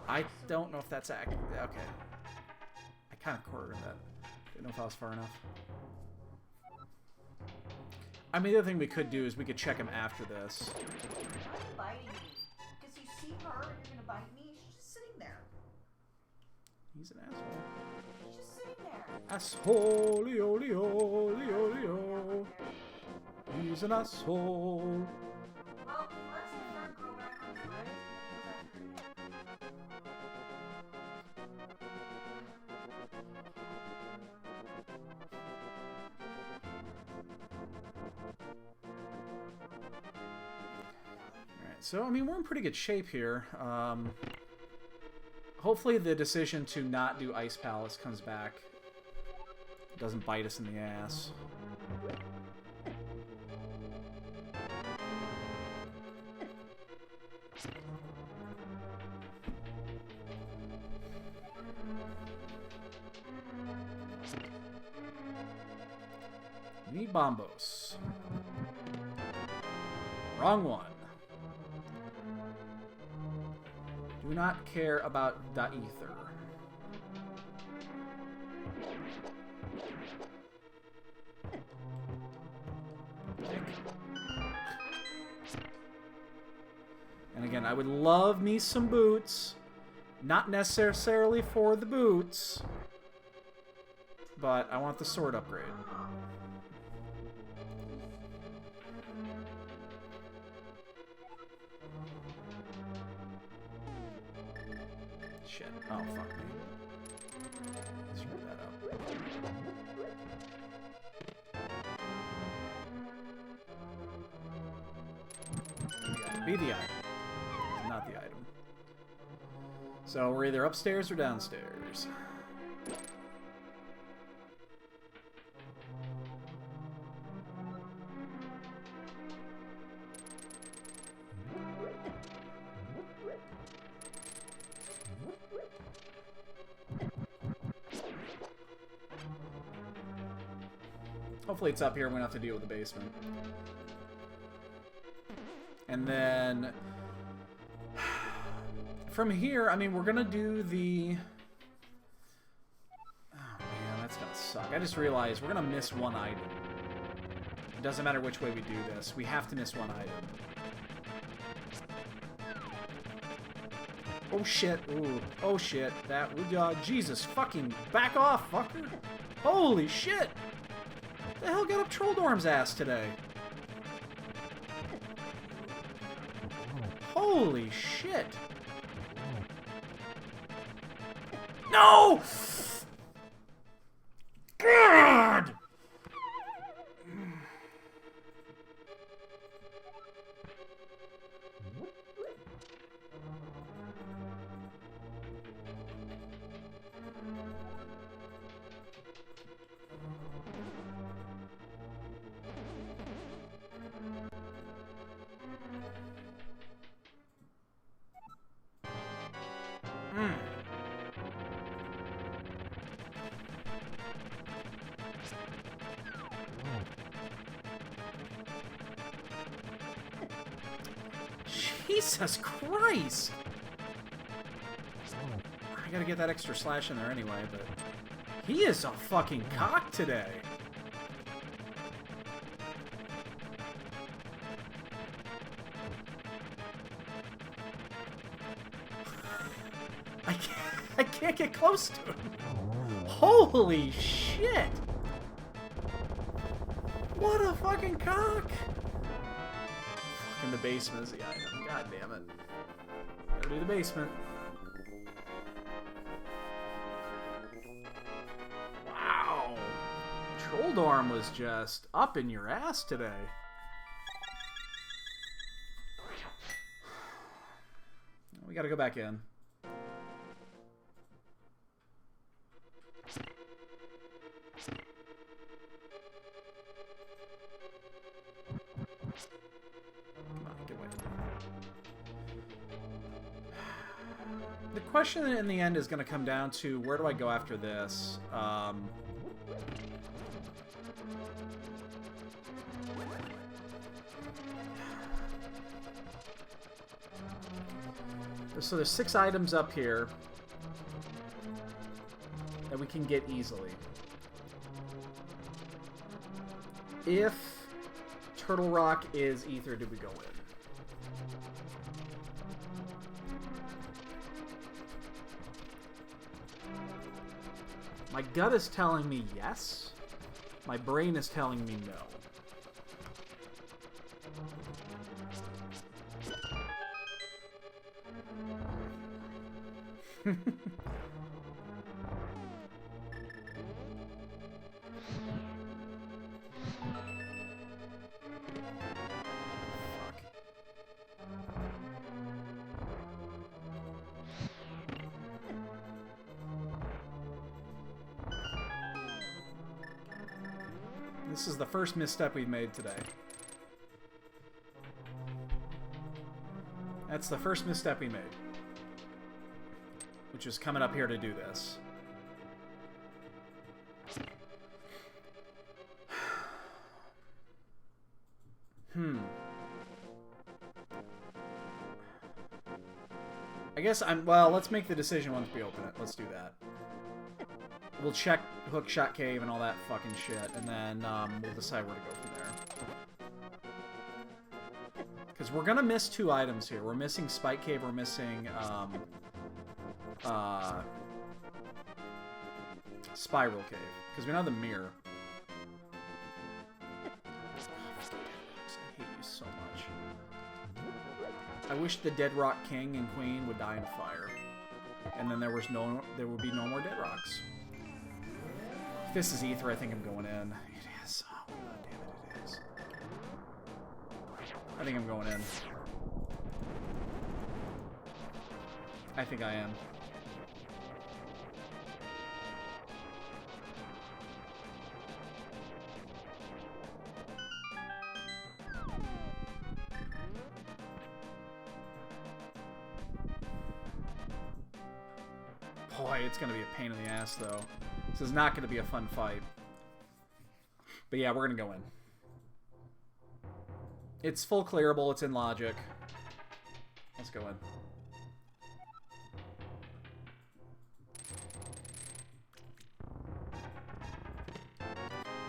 I don't know if that's accurate. Okay. I kind of cornered that. Didn't know if I was far enough. I mean, the other thing we could do is we could check him after this. Why are you biting me? Because you see her and you're gonna bite me? She's just sitting there. He's an asshole. She's just sitting there. Asshole, leo, leo, leo, leo. He's an asshole. Well, let's the third girl back on the list. Alright, so, I mean, we're in pretty good shape here. Hopefully the decision to not do Ice Palace comes back. Doesn't bite us in the ass. Need Bombos. Wrong one. Do not care about the ether. And again, I would love me some boots. Not necessarily for the boots, but I want the sword upgrade. Shit. Oh, fuck me. Screw that up. Be the item. Not the item. So we're either upstairs or downstairs. Hopefully it's up here and we don't have to deal with the basement. And then from here, I mean, we're going to do the... Oh, man, that's going to suck. I just realized we're going to miss one item. It doesn't matter which way we do this. We have to miss one item. Oh, shit. Ooh. Oh, shit. That... Jesus fucking... Back off, fucker. Holy shit. The hell got up Trolldorm's ass today? Holy shit. No! God! Jesus Christ! I gotta get that extra slash in there anyway, but... He is a fucking cock today! I can't get close to him! Holy shit! What a fucking cock! In the basement is the item. God damn it. Gotta do the basement. Wow. Trolldorm was just up in your ass today. We gotta go back in. The question in the end is going to come down to where do I go after this? So there's 6 items up here that we can get easily. If Turtle Rock is Ether, do we go in? My gut is telling me yes. My brain is telling me no. This is the first misstep we've made today. That's the first misstep we made. Which is coming up here to do this. I guess well, let's make the decision once we open it. Let's do that. We'll check Hookshot Cave and all that fucking shit, and then we'll decide where to go from there. Because we're gonna miss 2 items here. We're missing Spike Cave, we're missing Spiral Cave. Because we don't have the mirror. I hate you so much. I wish the Dead Rock King and Queen would die in a fire. And then there would be no more Dead Rocks. If this is Ether, I think I'm going in. It is. Oh, god damn it, it is. I think I'm going in. I think I am. Boy, it's going to be a pain in the ass, though. This is not going to be a fun fight. But yeah, we're going to go in. It's full clearable. It's in logic. Let's go in.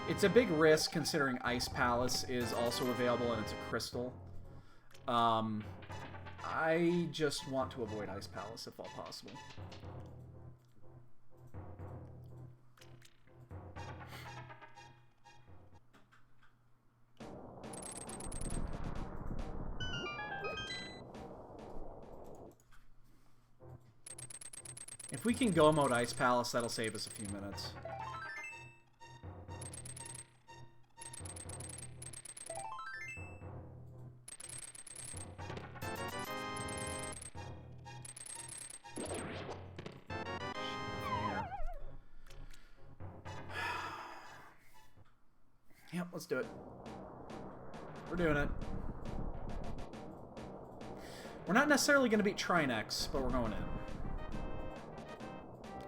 It's a big risk considering Ice Palace is also available and it's a crystal. I just want to avoid Ice Palace if all possible. If we can go mode Ice Palace, that'll save us a few minutes. Yep, let's do it. We're doing it. We're not necessarily going to beat Trinex, but we're going in.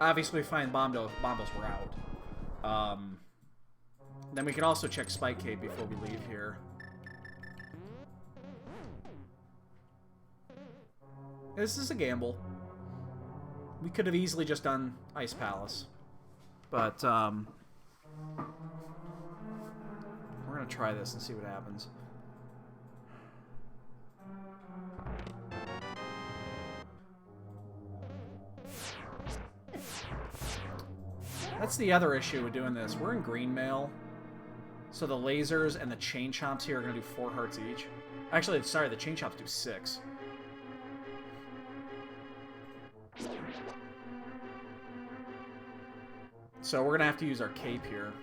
Obviously, we find Bombos we're out. Then we can also check Spike Cave before we leave here. This is a gamble. We could have easily just done Ice Palace. But, we're going to try this and see what happens. That's the other issue with doing this. We're in green mail, so the lasers and the chain chomps here are going to do 4 hearts each. Actually, sorry, the chain chomps do 6. So we're going to have to use our cape here.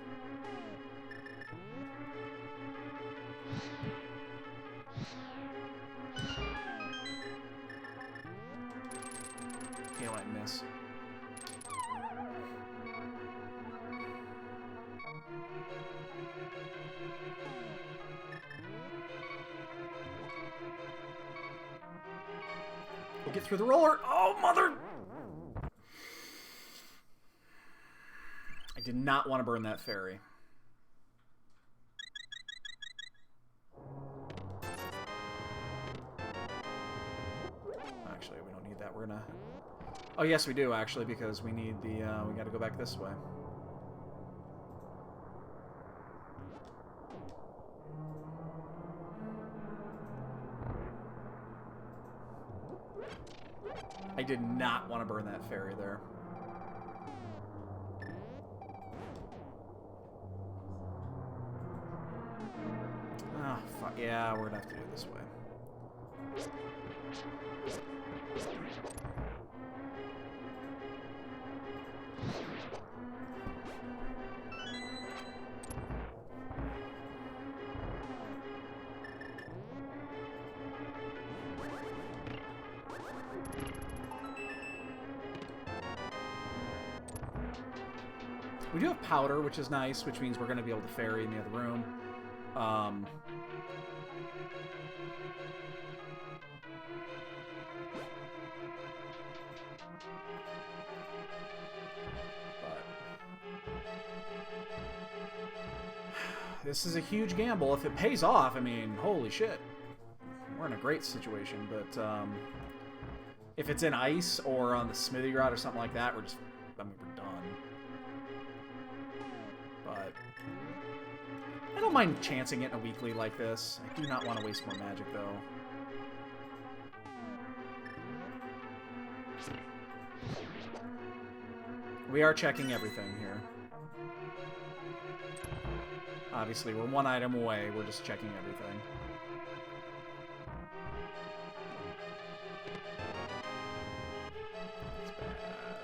Can't let I miss. We'll get through the roller. Oh, mother! I did not want to burn that fairy. Actually, we don't need that. We're gonna... Oh, yes, we do, actually, because we need the... we gotta go back this way. I did not want to burn that fairy there. Oh, fuck. Yeah, we're gonna have to do it this way. We do have powder, which is nice, which means we're going to be able to ferry in the other room. This is a huge gamble. If it pays off, I mean, holy shit. We're in a great situation, but if it's in ice or on the smithy route or something like that, we're just, I mean, we're done. But I don't mind chancing it in a weekly like this. I do not want to waste more magic, though. We are checking everything here. Obviously, we're one item away. We're just checking everything.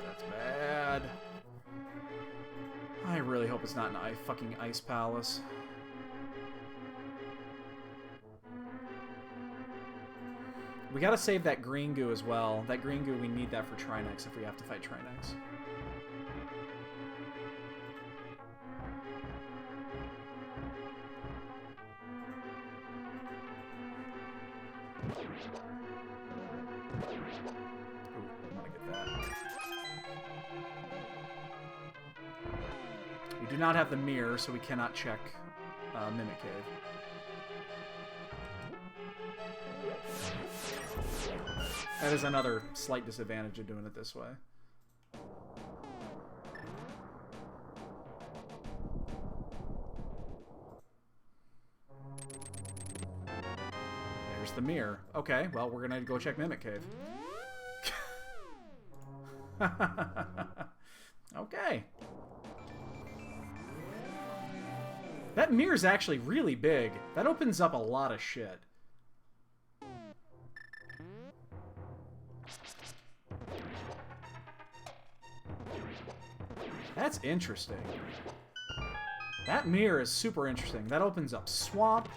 That's bad. I really hope it's not an fucking Ice Palace. We gotta save that green goo as well. That green goo, we need that for Trinex if we have to fight Trinex. We do not have the mirror, so we cannot check Mimic Cave. That is another slight disadvantage of doing it this way. There's the mirror. Okay, well, we're gonna go check Mimic Cave. Okay. That mirror's actually really big. That opens up a lot of shit. That's interesting. That mirror is super interesting. That opens up swamp.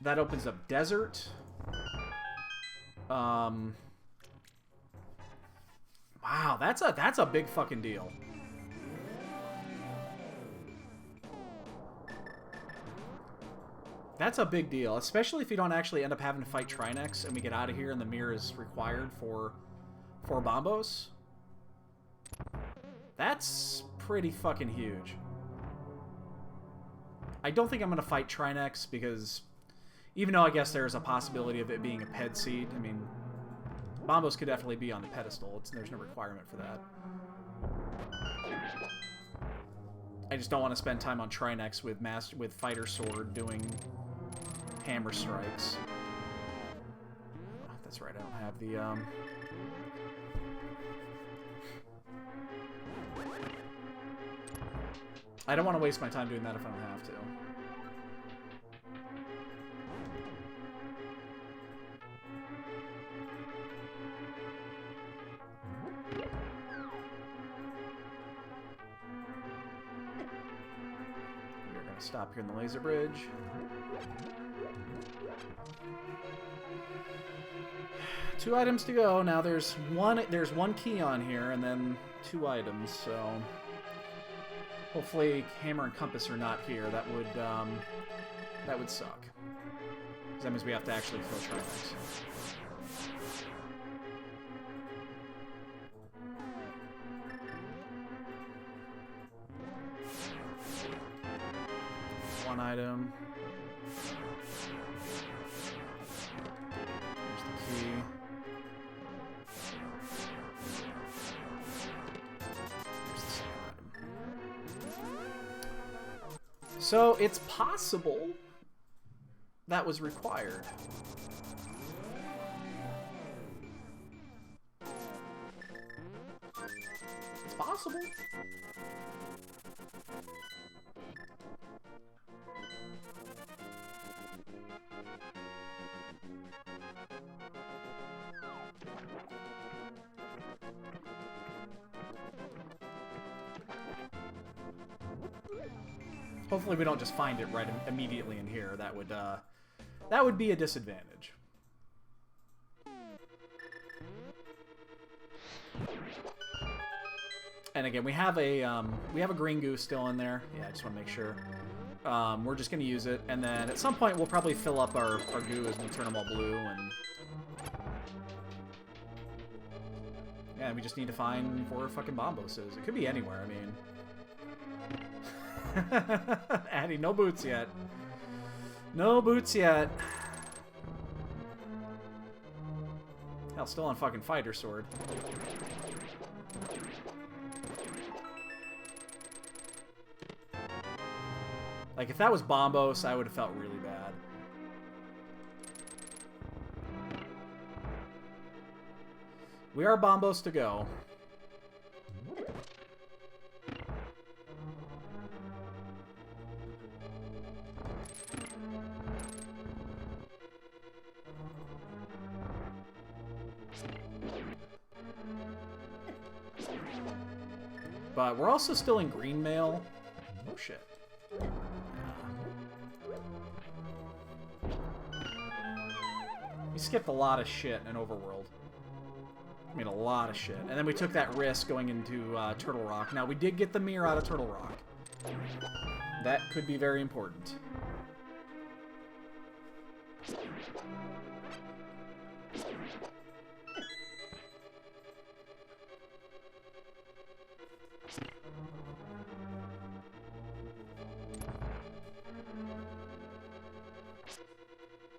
That opens up desert. Wow, that's a big fucking deal. That's a big deal, especially if you don't actually end up having to fight Trinex and we get out of here and the mirror is required for Bombos. That's pretty fucking huge. I don't think I'm going to fight Trinex because even though I guess there's a possibility of it being a ped seed, I mean, Bombos could definitely be on the pedestal. There's no requirement for that. I just don't want to spend time on Trinex with Fighter Sword doing hammer strikes. Oh, that's right, I don't have the I don't want to waste my time doing that if I don't have to. We're going to stop here in the laser bridge. Two items to go. Now there's one key on here and then 2 items, so hopefully Hammer and Compass are not here. That would suck. 'Cause that means we have to actually kill Trinex. One item. Here's the key. Here's the second item. So it's possible that was required. It's possible. Hopefully we don't just find it right immediately in here. That would be a disadvantage. And again, we have a green goose still in there. Yeah, I just want to make sure. We're just gonna use it, and then at some point we'll probably fill up our goo and turn them all blue. And yeah, we just need to find where fucking Bombos is. It could be anywhere. I mean. Addy, no boots yet. No boots yet. Hell, still on fucking Fighter Sword. Like, if that was Bombos, I would have felt really bad. We are Bombos to go. But we're also still in green mail. Oh shit. We skipped a lot of shit in Overworld. I mean, a lot of shit. And then we took that risk going into Turtle Rock. Now, we did get the mirror out of Turtle Rock. That could be very important.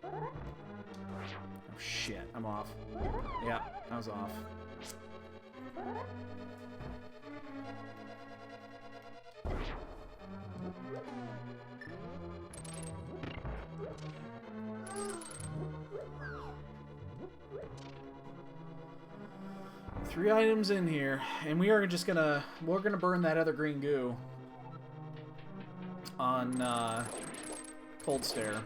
Oh, shit. I'm off. Yeah, I was off. Three items in here, and we're gonna burn that other green goo on Cold Stare.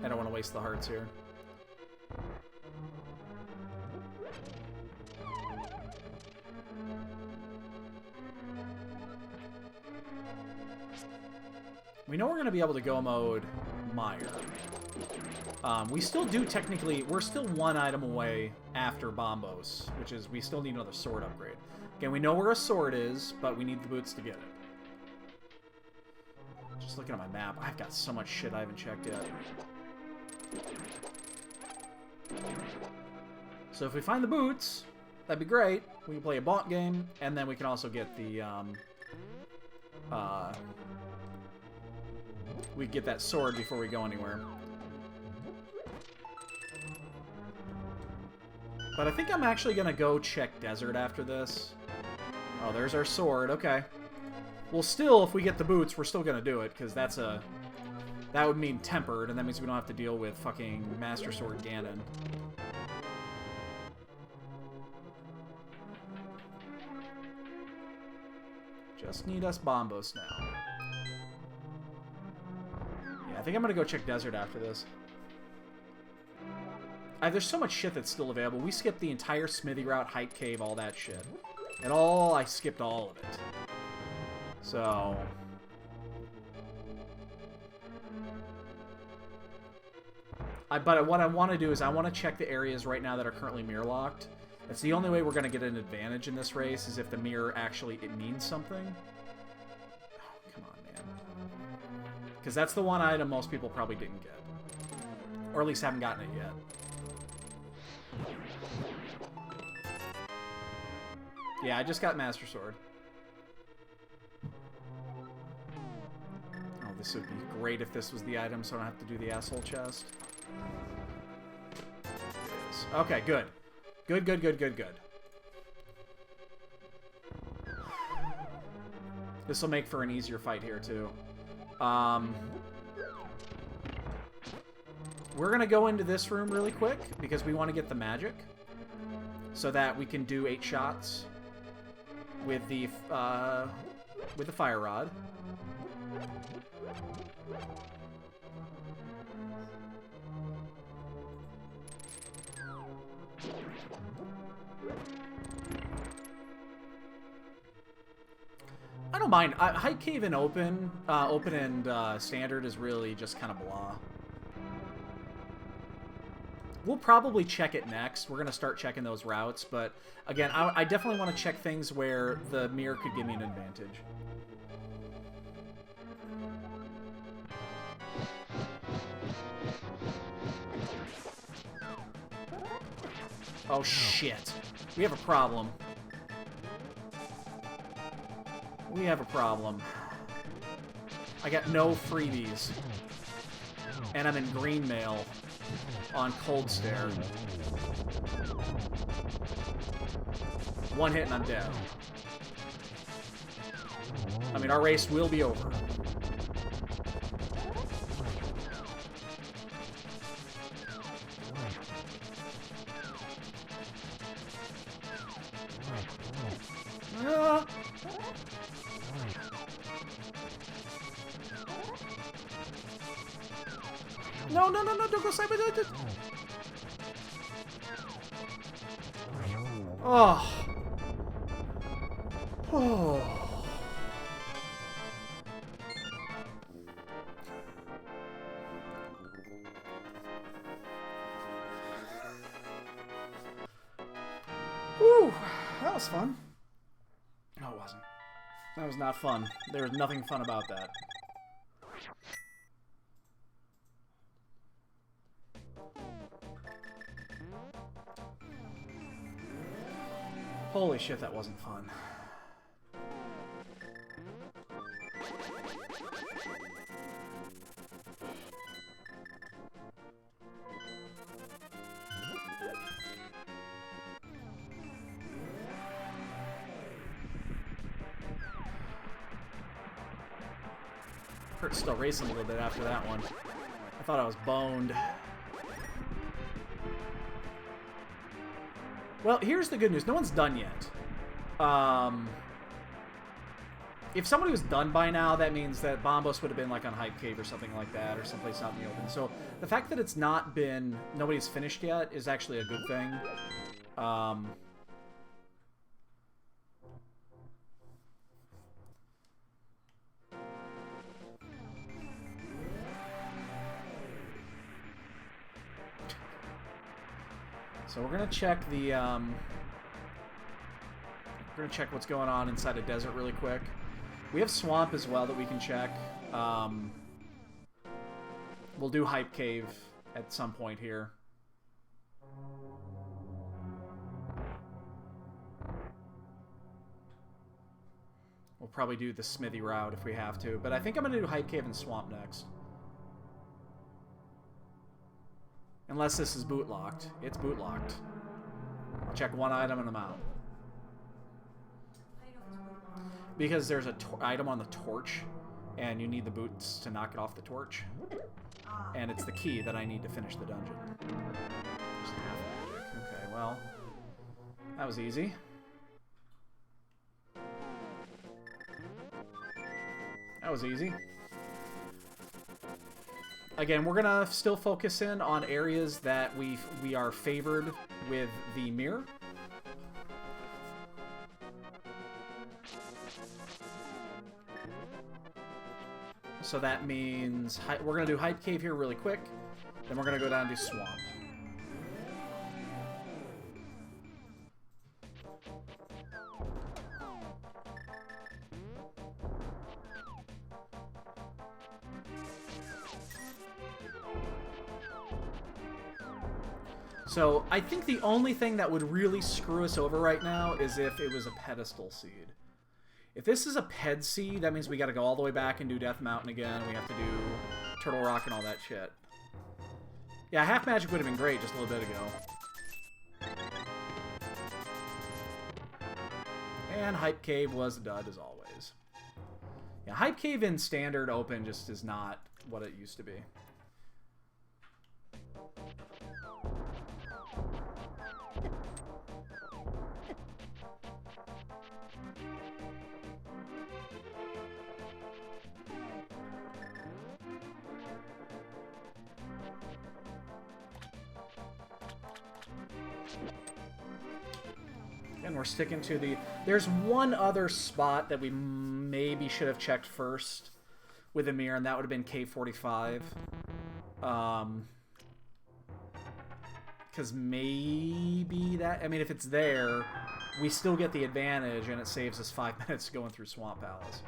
I don't want to waste the hearts here. We know we're going to be able to go mode Meyer. We still do technically... We're still one item away after Bombos, which is we still need another sword upgrade. Again, we know where a sword is, but we need the boots to get it. Just looking at my map, I've got so much shit I haven't checked yet. So if we find the boots, that'd be great. We can play a bot game, and then we can also get the... we get that sword before we go anywhere. But I think I'm actually going to go check Desert after this. Oh, there's our sword. Okay. Well, still, if we get the boots, we're still going to do it, because that's a... That would mean Tempered, and that means we don't have to deal with fucking Master Sword Ganon. Just need us Bombos now. Yeah, I think I'm going to go check Desert after this. There's so much shit that's still available. We skipped the entire Smithy route, Hype Cave, all that shit. I skipped all of it. So... But what I want to do is I want to check the areas right now that are currently mirror locked. That's the only way we're going to get an advantage in this race, is if the mirror actually it means something. Oh, come on, man. Because that's the one item most people probably didn't get. Or at least haven't gotten it yet. Yeah, I just got Master Sword. Oh, this would be great if this was the item, so I don't have to do the asshole chest. It is. Okay, good. Good, good, good, good, good. This will make for an easier fight here, too. We're going to go into this room really quick, because we want to get the magic. So that we can do 8 shots with the fire rod. I don't mind. Hype Cave and open and standard is really just kind of blah. We'll probably check it next. We're going to start checking those routes, but again, I definitely want to check things where the mirror could give me an advantage. Oh shit. We have a problem. We have a problem. I got no freebies. And I'm in green mail on Cold Stare. One hit and I'm dead. I mean, our race will be over. Ah. No, no, no, no, don't go side by side. Oh. Oh. Whew, that was fun. No, it wasn't. That was not fun. There was nothing fun about that. Holy shit, that wasn't fun. Kurt's still racing a little bit after that one. I thought I was boned. Well, here's the good news. No one's done yet. If somebody was done by now, that means that Bombos would have been like on Hype Cave or something like that, or someplace out in the open. So the fact that it's not been, nobody's finished yet is actually a good thing. So we're gonna check the, we're gonna check what's going on inside a desert really quick. We have Swamp as well that we can check. We'll do Hype Cave at some point here. We'll probably do the Smithy route if we have to, but I think I'm gonna do Hype Cave and Swamp next. Unless this is boot locked. It's boot locked. I'll check one item and I'm out. Because there's a item on the torch, and you need the boots to knock it off the torch. And it's the key that I need to finish the dungeon. Just half magic. Okay, well, that was easy. That was easy. Again, we're gonna still focus in on areas that we are favored with the mirror. So that means we're gonna do Hype Cave here really quick, then we're gonna go down to Swamp. So, I think the only thing that would really screw us over right now is if it was a pedestal seed. If this is a ped seed, that means we gotta go all the way back and do Death Mountain again. We have to do Turtle Rock and all that shit. Yeah, Half Magic would have been great just a little bit ago. And Hype Cave was a dud as always. Yeah, Hype Cave in Standard Open just is not what it used to be. And we're sticking to the... There's one other spot that we maybe should have checked first with a mirror, and that would have been K45. Because maybe that... I mean, if it's there, we still get the advantage, and it saves us 5 minutes going through Swamp Palace.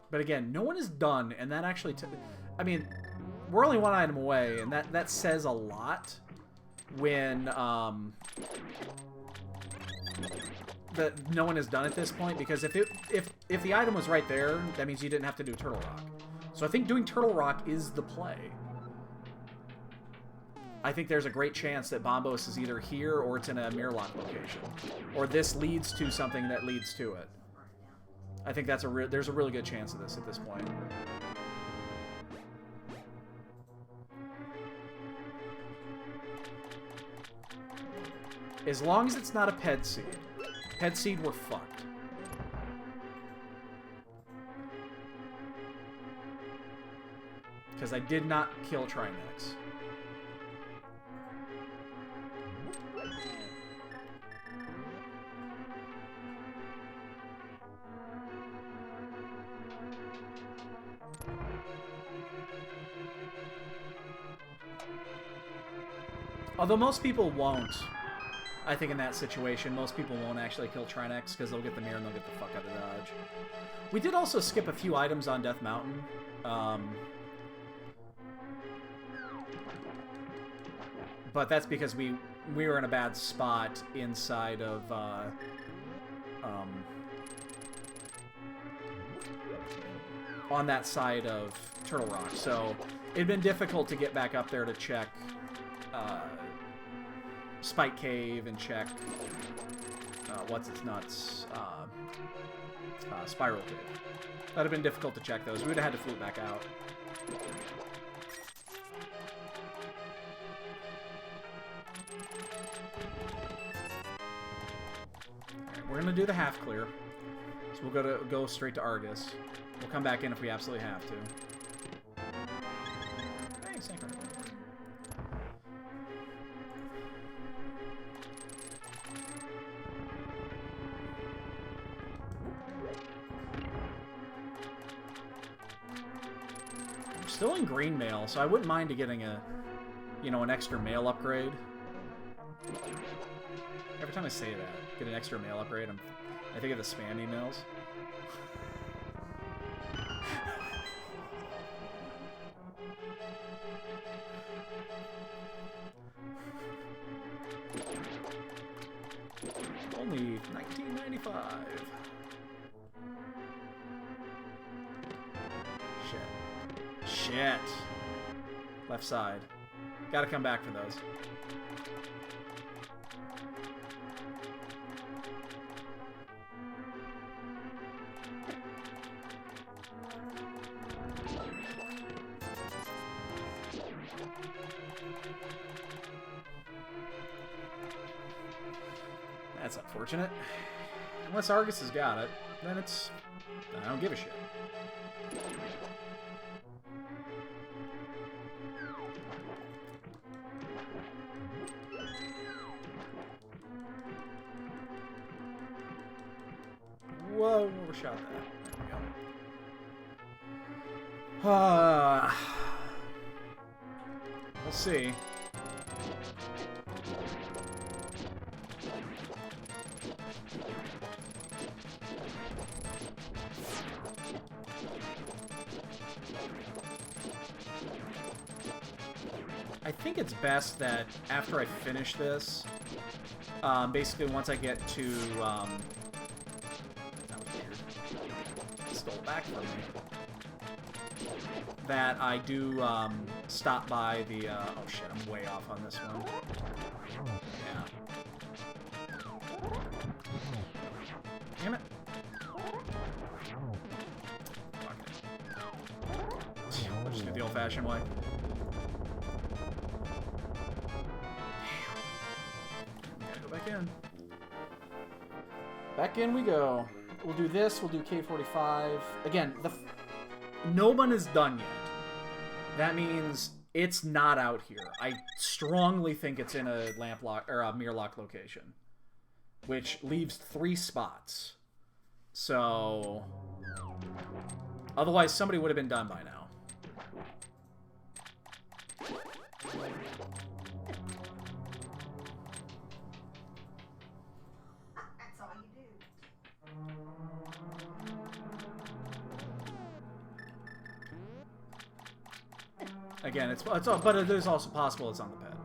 But again, no one is done, and that actually... I mean, we're only one item away, and that says a lot when that no one is done at this point, because if the item was right there, that means you didn't have to do Turtle Rock. So I think doing Turtle Rock is the play. I think there's a great chance that Bombos is either here or it's in a mirror lock location, or this leads to something that leads to it. I think that's there's a really good chance of this at this point. As long as it's not a ped seed. Ped seed, we're fucked. Because I did not kill Trinex. Although most people won't. I think in that situation, most people won't actually kill Trinex because they'll get the mirror and they'll get the fuck out of dodge. We did also skip a few items on Death Mountain. But that's because we were in a bad spot inside of on that side of Turtle Rock, so it'd been difficult to get back up there to check Spike Cave and check what's its nuts, Spiral Cave. That'd have been difficult to check those. We would have had to flute back out. Alright, we're gonna do the half clear, so we'll go straight to Argus. We'll come back in if we absolutely have to. Hey, Synchro. We're still in green mail, so I wouldn't mind getting a, you know, an extra mail upgrade. Every time I say that, get an extra mail upgrade, I think of the spam emails. Only $19.95. Shit. Left side. Gotta come back for those. That's unfortunate. Unless Argus has got it, then it's... I don't give a shit. Whoa, overshot that. There we go. We'll see. I think it's best that after I finish this, basically once I get to, that was weird. It stole back from me. That I do stop by the, oh shit, I'm way off on this one. Yeah. Damn it. Fuck it. I'll just do the old-fashioned way. In. Back in we go. We'll do this. We'll do K45. Again, no one is done yet. That means it's not out here. I strongly think it's in a lamp lock or a mirror lock location, which leaves 3 spots. So, otherwise somebody would have been done by now. Again, but it is also possible it's on the ped.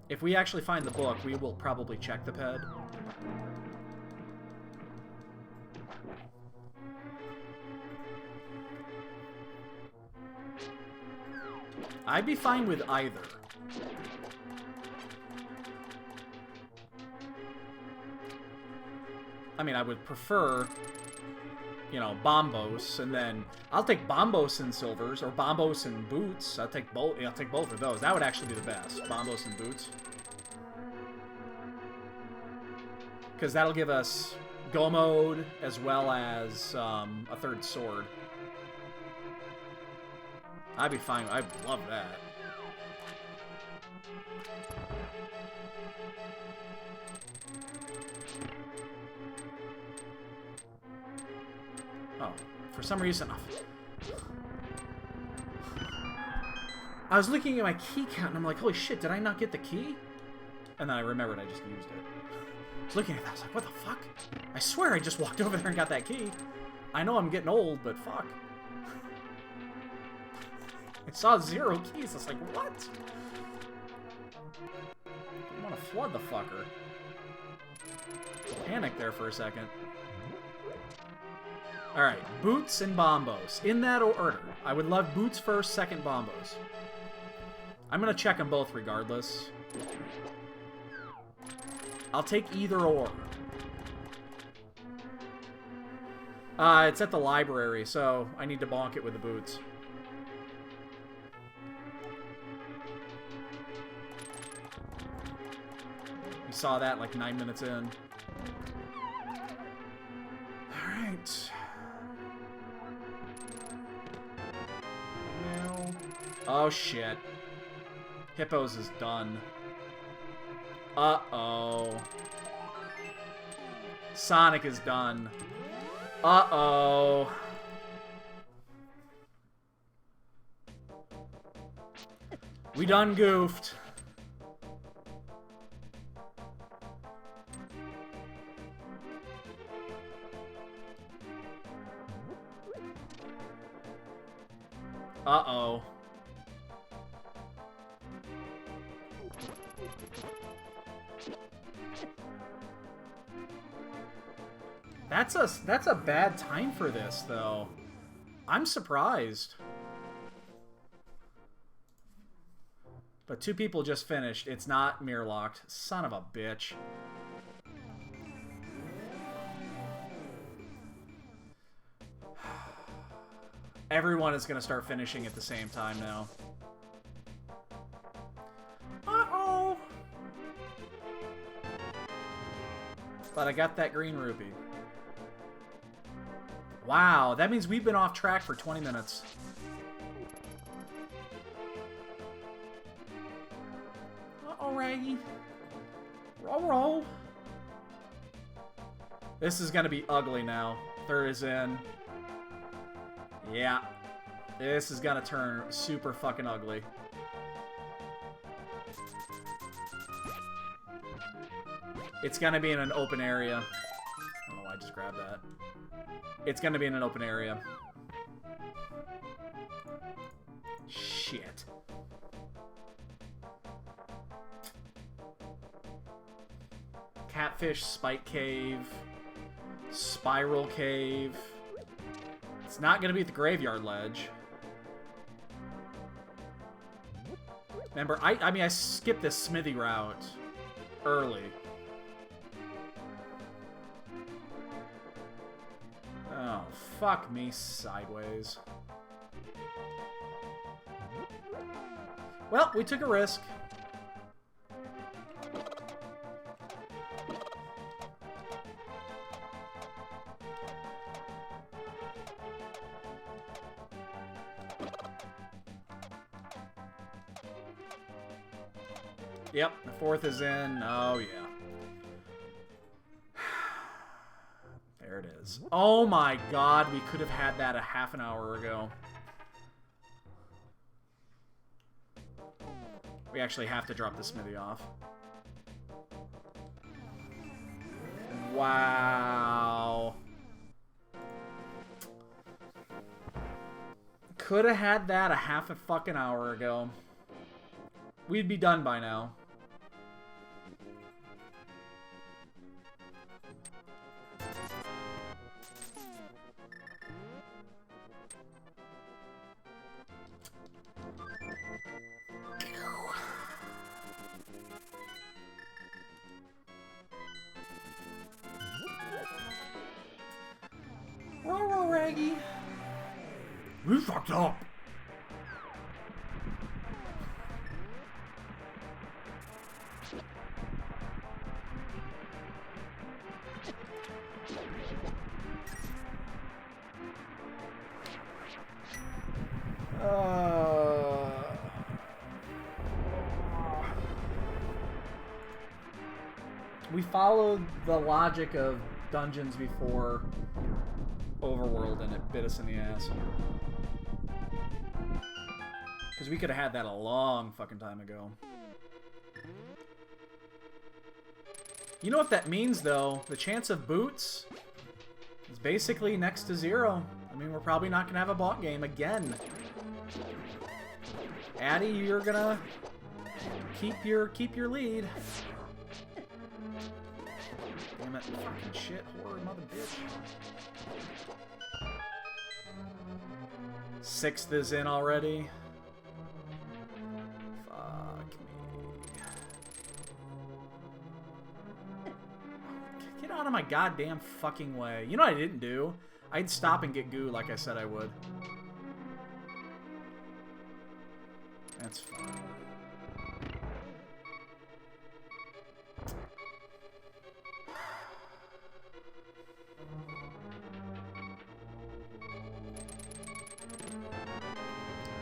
If we actually find the book, we will probably check the ped. I'd be fine with either. I mean, I would prefer, you know, Bombos, and then I'll take Bombos and Silvers, or Bombos and Boots. I'll take both. I'll take both of those. That would actually be the best. Bombos and Boots, because that'll give us Go Mode as well as a 3rd sword. I'd be fine. I'd love that. Oh, for some reason, I was looking at my key count and I'm like, holy shit, did I not get the key? And then I remembered I just used it. I was looking at that, I was like, what the fuck? I swear I just walked over there and got that key. I know I'm getting old, but fuck. I saw 0 keys, I was like, what? I want to flood the fucker. Panic there for a second. Alright, boots and bombos. In that order. I would love boots first, second bombos. I'm gonna check them both regardless. I'll take either or. It's at the library, so I need to bonk it with the boots. We saw that like 9 minutes in. Alright. No. Oh shit. Hippos is done. Uh-oh. Sonic is done. Uh-oh. We done goofed. Uh-oh. That's a bad time for this, though. I'm surprised. But 2 people just finished. It's not mirror locked. Son of a bitch. Everyone is going to start finishing at the same time now. Uh-oh. But I got that green rupee. Wow, that means we've been off track for 20 minutes. Uh-oh, Raggy. Roll, roll. This is gonna be ugly now. 3rd is in. Yeah. This is gonna turn super fucking ugly. It's gonna be in an open area. I don't know why I just grabbed that. It's gonna be in an open area. Shit. Catfish, Spike Cave, Spiral Cave. It's not gonna be at the Graveyard Ledge. Remember, I mean, I skipped this Smithy route early. Oh, fuck me sideways. Well, we took a risk. Yep, the 4th is in. Oh, yeah. There it is. Oh my god, we could have had that a half an hour ago. We actually have to drop the Smithy off. Wow. Could have had that a half a fucking hour ago. We'd be done by now. Roll, Raggy. We fucked up. We followed the logic of Dungeons before Overworld, and it bit us in the ass. Because we could have had that a long fucking time ago. You know what that means, though? The chance of boots is basically next to zero. I mean, we're probably not going to have a bot game again. Addy, you're going to keep your lead. Damn it. Fucking shit. Horror mother bitch. Sixth is in already. Fuck me. Get out of my goddamn fucking way. You know what I didn't do? I'd stop and get goo like I said I would. That's fine.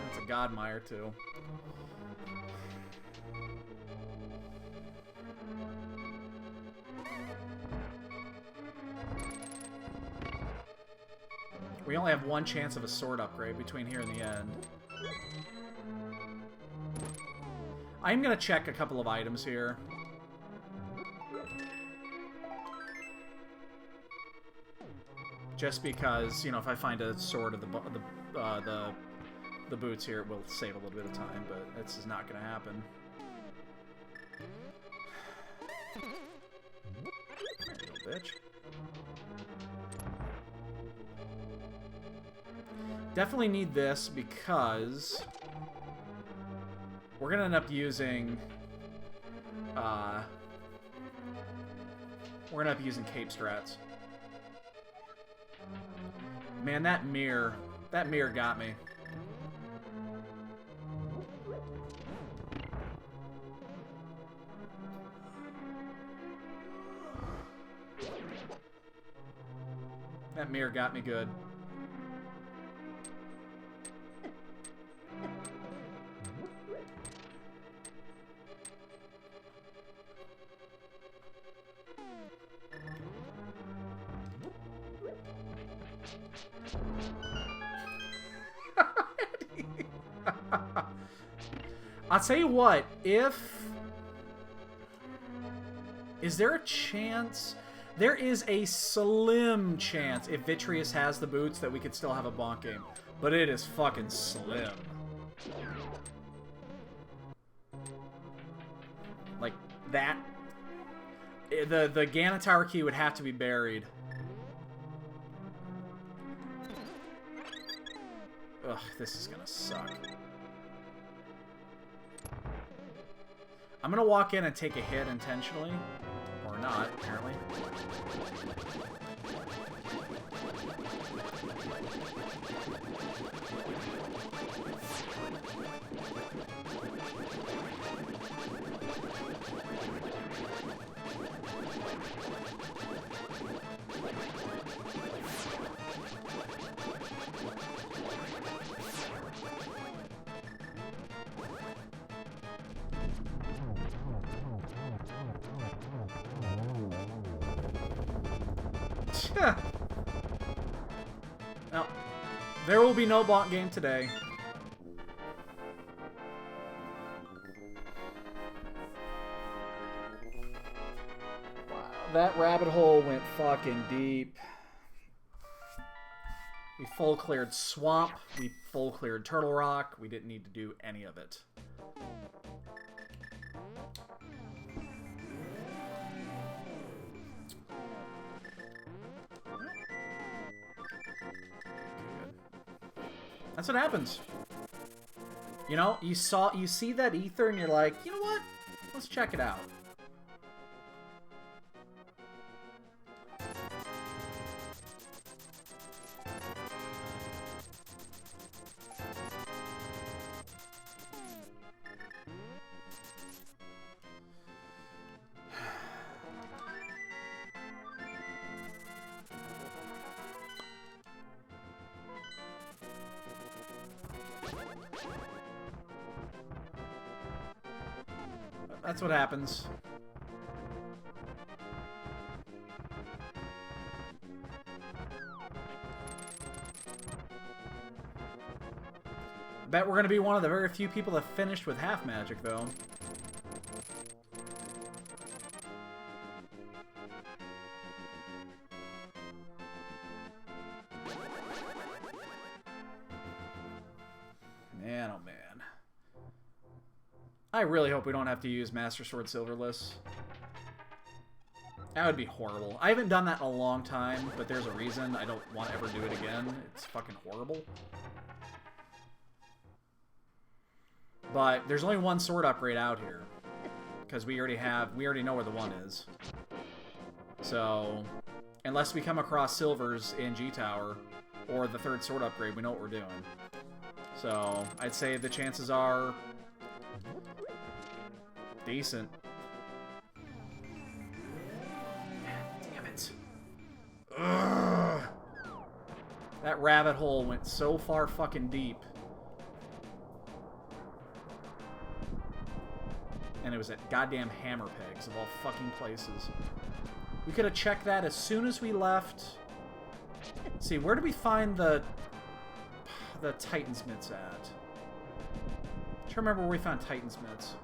That's a Godmire too. We only have one chance of a sword upgrade between here and the end. I'm gonna check a couple of items here. Just because, you know, if I find a sword of the boots here, it will save a little bit of time, but this is not gonna happen. There you go, bitch. Definitely need this because we're gonna end up using cape strats. Man, that mirror got me. That mirror got me good. I'll tell you what, is there a chance? There is a slim chance if Vitreous has the boots that we could still have a bonk game. But it is fucking slim. Like, that... The Ganatower key would have to be buried. Ugh, this is gonna suck. I'm gonna walk in and take a hit intentionally. Or not, apparently. No. There will be no bonk game today. Wow, that rabbit hole went fucking deep. We full cleared Swamp. We full cleared Turtle Rock. We didn't need to do any of it. That's what happens. You know, you see that ether and you're like, you know what? Let's check it out. That's what happens. Bet we're going to be one of the very few people that finished with half magic, though. I really hope we don't have to use Master Sword Silverless. That would be horrible. I haven't done that in a long time, but there's a reason I don't want to ever do it again. It's fucking horrible. But there's only one sword upgrade out here. Because we already know where the one is. So, unless we come across silvers in G-Tower, or the third sword upgrade, we know what we're doing. So, I'd say the chances are decent. Damn it. Ugh. That rabbit hole went so far fucking deep. And it was at goddamn Hammer Pegs, of all fucking places. We could have checked that as soon as we left. Let's see, where did we find the Titan's Mitts at? I'm trying to remember where we found Titan's Mitts.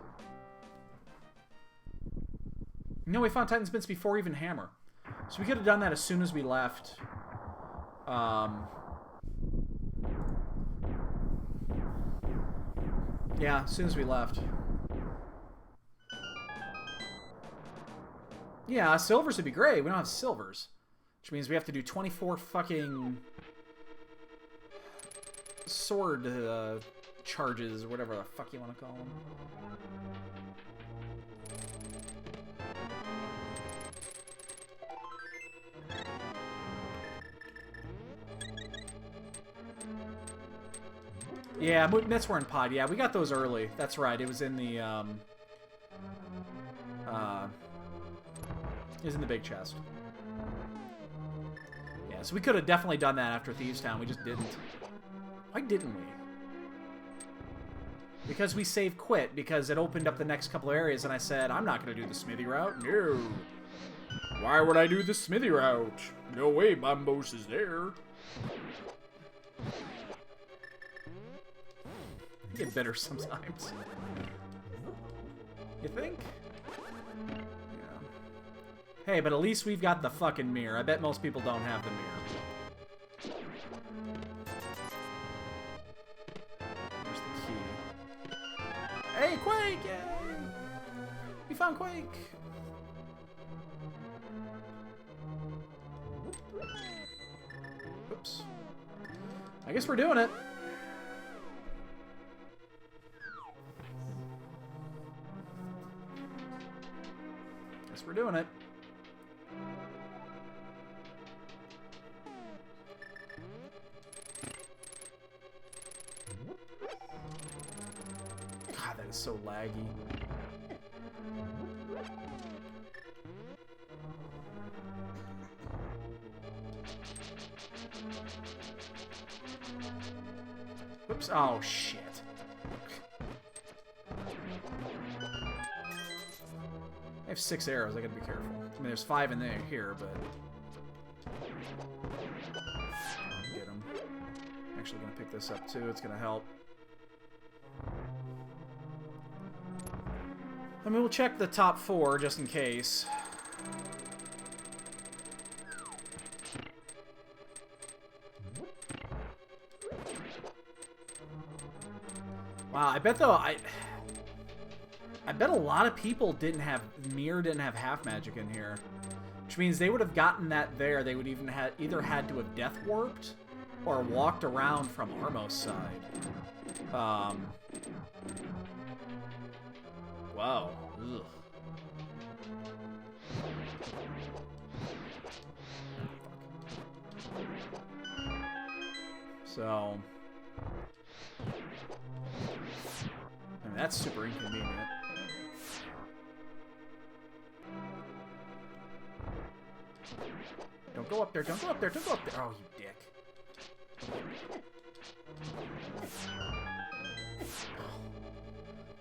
No, we found Titan's Mitts before even Hammer. So we could have done that as soon as we left. Yeah, as soon as we left. Yeah, silvers would be great. We don't have silvers. Which means we have to do 24 fucking sword charges, or whatever the fuck you want to call them. Yeah, mitts were in pod. Yeah, we got those early. That's right. It was in the is in the big chest. Yeah, so we could have definitely done that after Thieves Town. We just didn't. Why didn't we? Because we save quit, because it opened up the next couple of areas, and I said, I'm not going to do the smithy route. No. Why would I do the smithy route? No way, Bombos is there. I get bitter sometimes. You think? Hey, but at least we've got the fucking mirror. I bet most people don't have the mirror. There's the key. Hey, Quake! Yay! We found Quake! Oops. I guess we're doing it. Guess we're doing it. God, that is so laggy. Oops. Oh, shit. I have 6 arrows. I gotta be careful. I mean, there's 5 in there here, but... Get them. Actually gonna pick this up, too. It's gonna help. I mean, we'll check the top 4, just in case. Wow, I bet, though, I bet a lot of people didn't have half magic in here. Which means they would have gotten that there. They would even either had to have death warped or walked around from Armos' side. Wow. Ugh. So... I mean, that's super inconvenient. Don't go up there, don't go up there, don't go up there! Oh, you dick.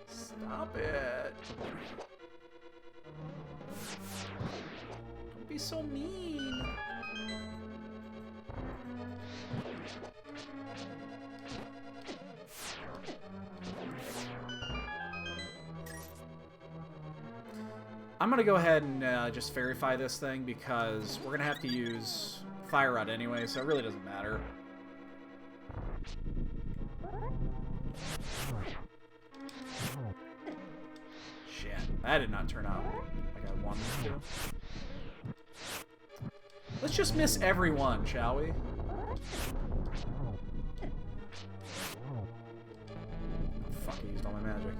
Stop it. Don't be so mean. I'm gonna go ahead and just verify this thing because we're gonna have to use Fire Rod anyway, so it really doesn't matter. That did not turn out like I wanted it to. Let's just miss everyone, shall we? Fuck, I used all my magic.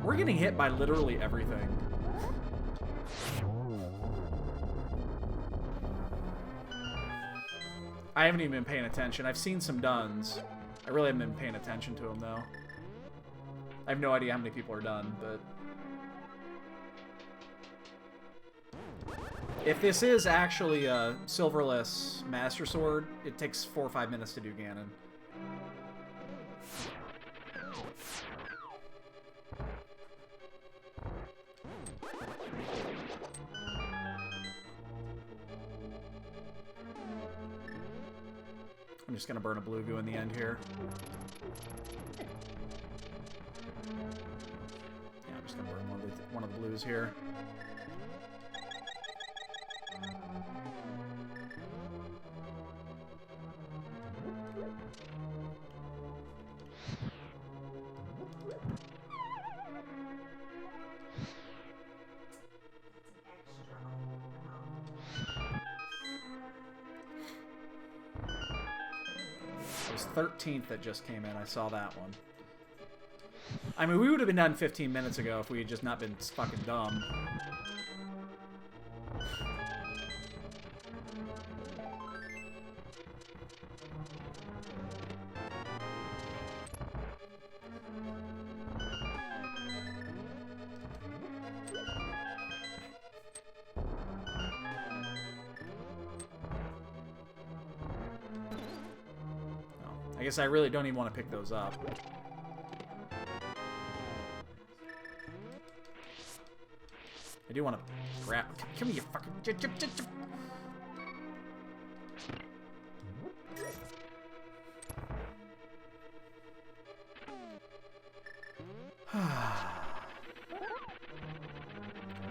We're getting hit by literally everything. I haven't even been paying attention. I've seen some duns. I really haven't been paying attention to them, though. I have no idea how many people are done, but... If this is actually a silverless Master Sword, it takes 4 or 5 minutes to do Ganon. I'm just gonna burn a blue goo in the end here. Yeah, I'm just gonna burn one of the blues here. It was 13th that just came in. I saw that one. I mean, we would have been done 15 minutes ago if we had just not been fucking dumb. I guess I really don't even want to pick those up. I do want to grab... Give me your fucking... Turn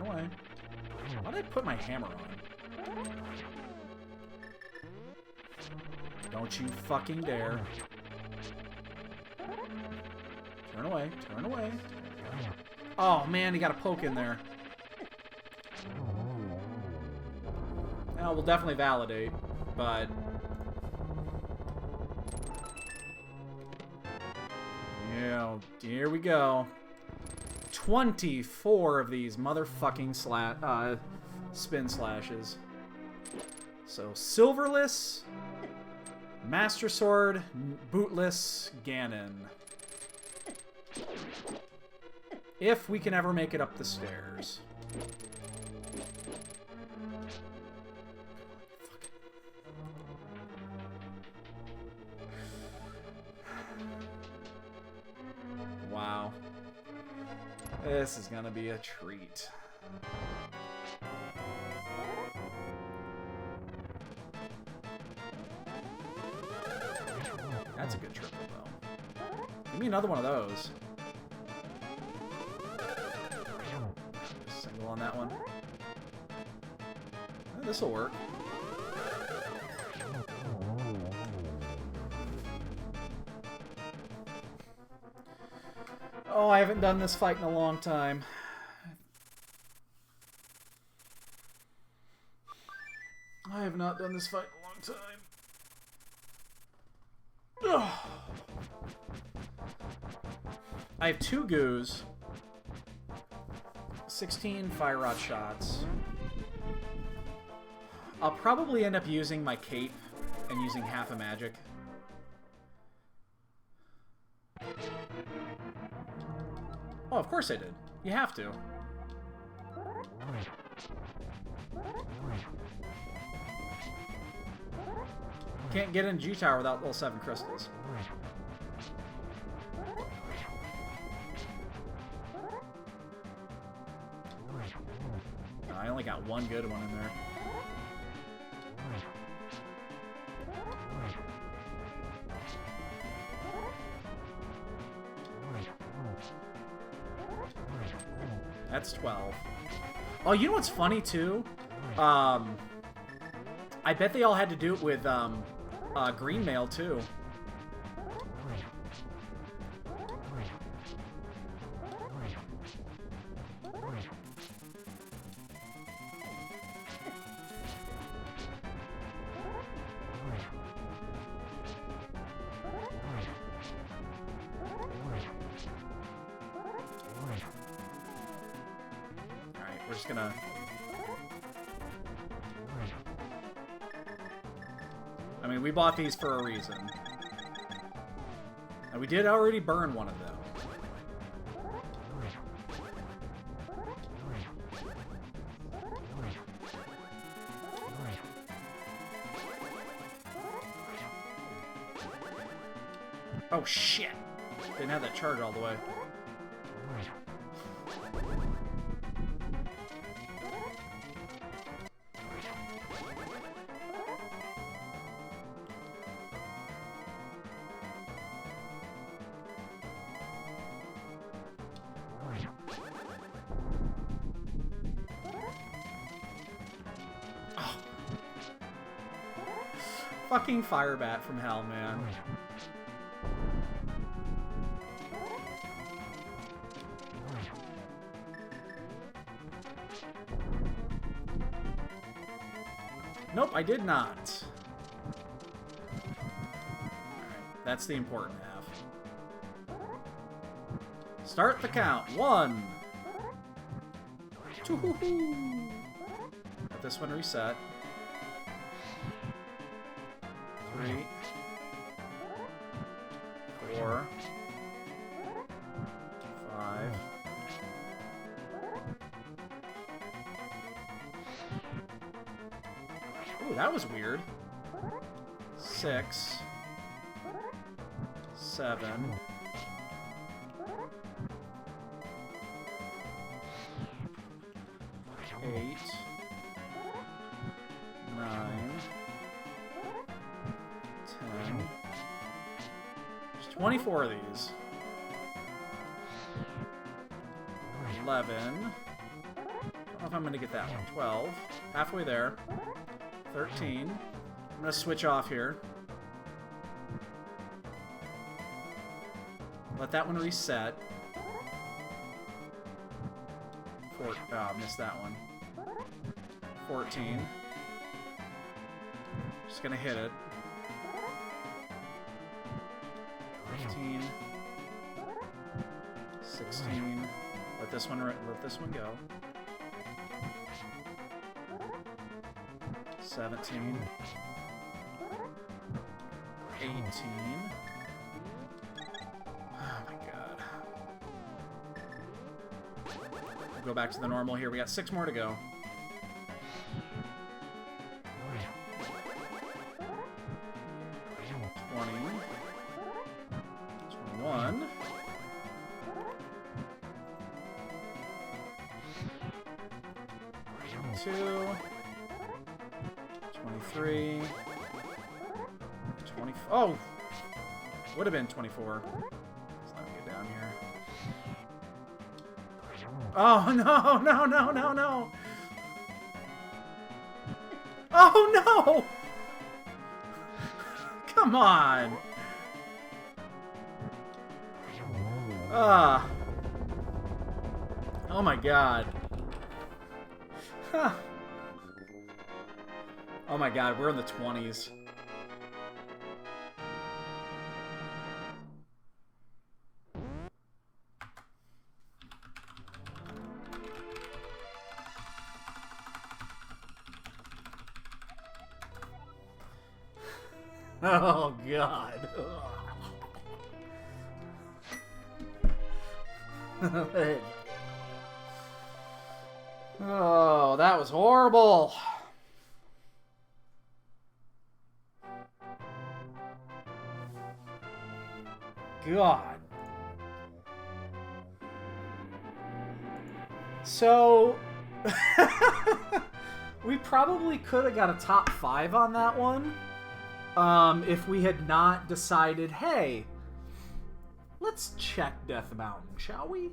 away. Why did I put my hammer on? Don't you fucking dare. Turn away. Turn away. Oh, man, he got a poke in there. Now, we'll definitely validate, but... Yeah, here we go. 24 of these motherfucking spin slashes. So, silverless... Master Sword, bootless, Ganon. If we can ever make it up the stairs. Wow. This is gonna be a treat. That's a good triple, though. Give me another one of those. Single on that one. Oh, this'll work. Oh, I haven't done this fight in a long time. I have not done this fight in a long time. I have 2 goos, 16 fire rod shots. I'll probably end up using my cape and using half a magic. Oh, of course I did. You have to. Can't get in G-Tower without level 7 crystals. I only got one good one in there. That's 12. Oh, you know what's funny, too? I bet they all had to do it with, green mail, too. just gonna... I mean, we bought these for a reason. And we did already burn one of them. Oh, shit! Didn't have that charge all the way. Oh. Fucking fire bat from hell, man. Nope, I did not. That's the important half. Start the count. 1. 2. Let this one reset. 3. 4. 5. Ooh, that was weird. 6. 7. 8. 9. 10. There's 24 of these. 11. I don't know if I'm going to get that one. 12. Halfway there. 13. I'm going to switch off here. Let that one reset. Oh, missed that one. 14. Just going to hit it. 15. 16. Let this one go. 17, 18. Oh my god. We'll go back to the normal here. We got 6 more to go. 20, 21. 22. 23, 20. Oh! Would have been 24. Let's let me get down here. Oh, no, no, no, no, no! Oh, no! Come on! Ah. Oh my god. Huh. Oh my god, we're in the 20s. Oh god. Oh, that was horrible. God. So, we probably could have got a top 5 on that one, if we had not decided, hey, let's check Death Mountain, shall we?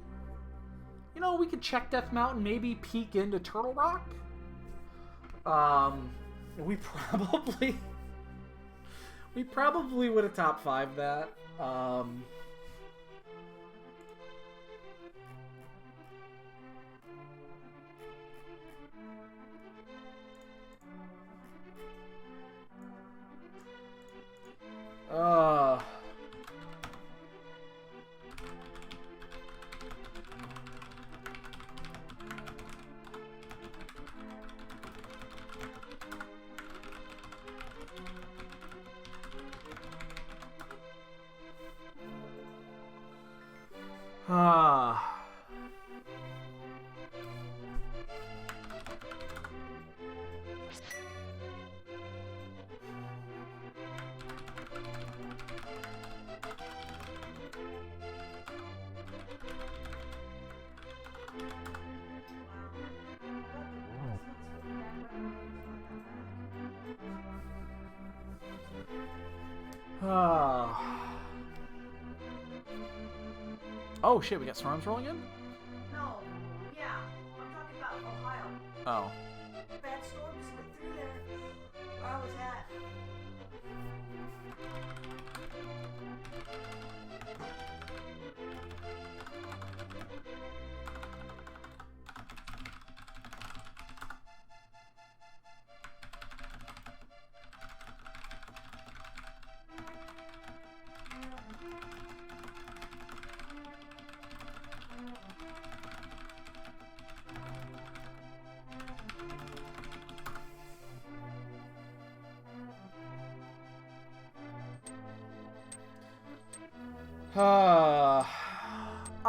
You know, we could check Death Mountain, maybe peek into Turtle Rock. We probably would have top 5'd that. Ah. Oh shit, we got storms rolling in? No. Yeah. I'm talking about Ohio. Oh. Bad storms went through there. Where I was at.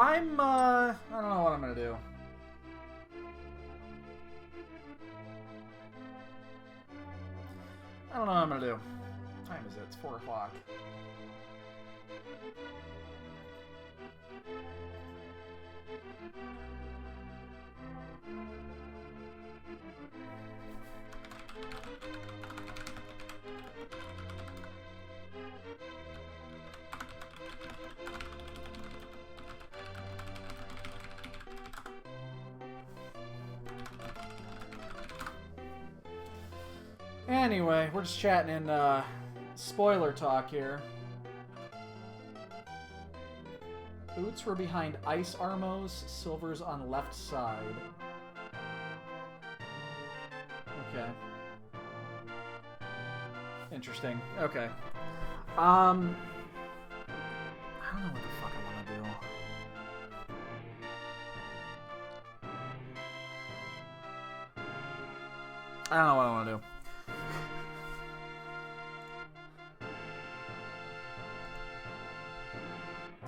I don't know what I'm gonna do. I don't know what I'm gonna do. What time is it? It's 4 o'clock. Anyway, we're just chatting in spoiler talk here. Boots were behind ice armos, silvers on left side. Okay. Interesting. Okay. I don't know what the fuck I want to do. I don't know what I want to do.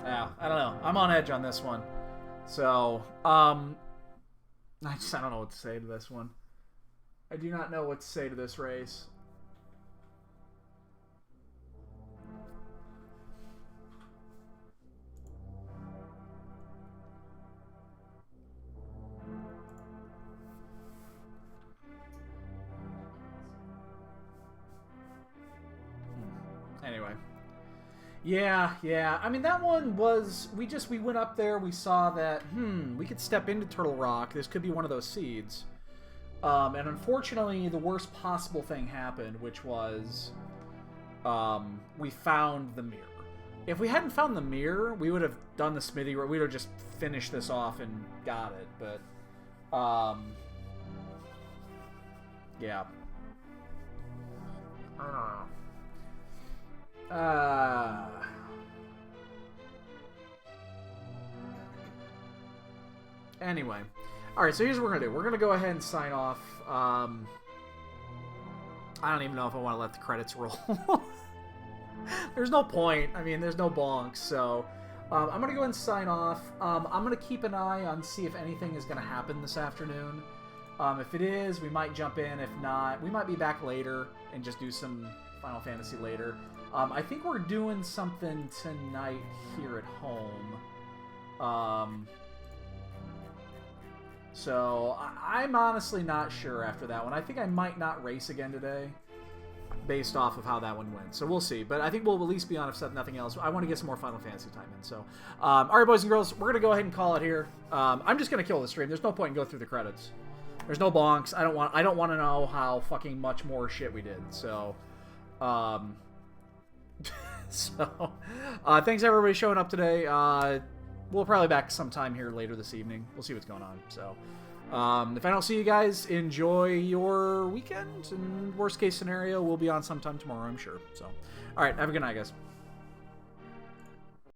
Yeah, I don't know. I'm on edge on this one. So, I don't know what to say to this one. I do not know what to say to this race. Anyway. Yeah. I mean, that one was... We went up there, we saw that, we could step into Turtle Rock. This could be one of those seeds. And unfortunately, the worst possible thing happened, which was... we found the mirror. If we hadn't found the mirror, we would have done the smithy... We would have just finished this off and got it, but... yeah. I don't know. Anyway. Alright, so here's what we're gonna do. We're gonna go ahead and sign off. I don't even know if I want to let the credits roll. There's no point. I mean, there's no bonks, so... I'm gonna go ahead and sign off. I'm gonna keep an eye on see if anything is gonna happen this afternoon. If it is, we might jump in. If not, we might be back later and just do some Final Fantasy later. I think we're doing something tonight here at home. So I'm honestly not sure after that one. I think I might not race again today based off of how that one went. So we'll see. But I think we'll at least be on if nothing else. I want to get some more Final Fantasy time in. So, all right, boys and girls, we're going to go ahead and call it here. I'm just going to kill the stream. There's no point in going through the credits. There's no bonks. I don't want to know how fucking much more shit we did. So, thanks everybody showing up today. We'll probably be back sometime here later this evening. We'll see what's going on. So, if I don't see you guys, enjoy your weekend. And worst case scenario, we'll be on sometime tomorrow, I'm sure. So, all right, have a good night, guys.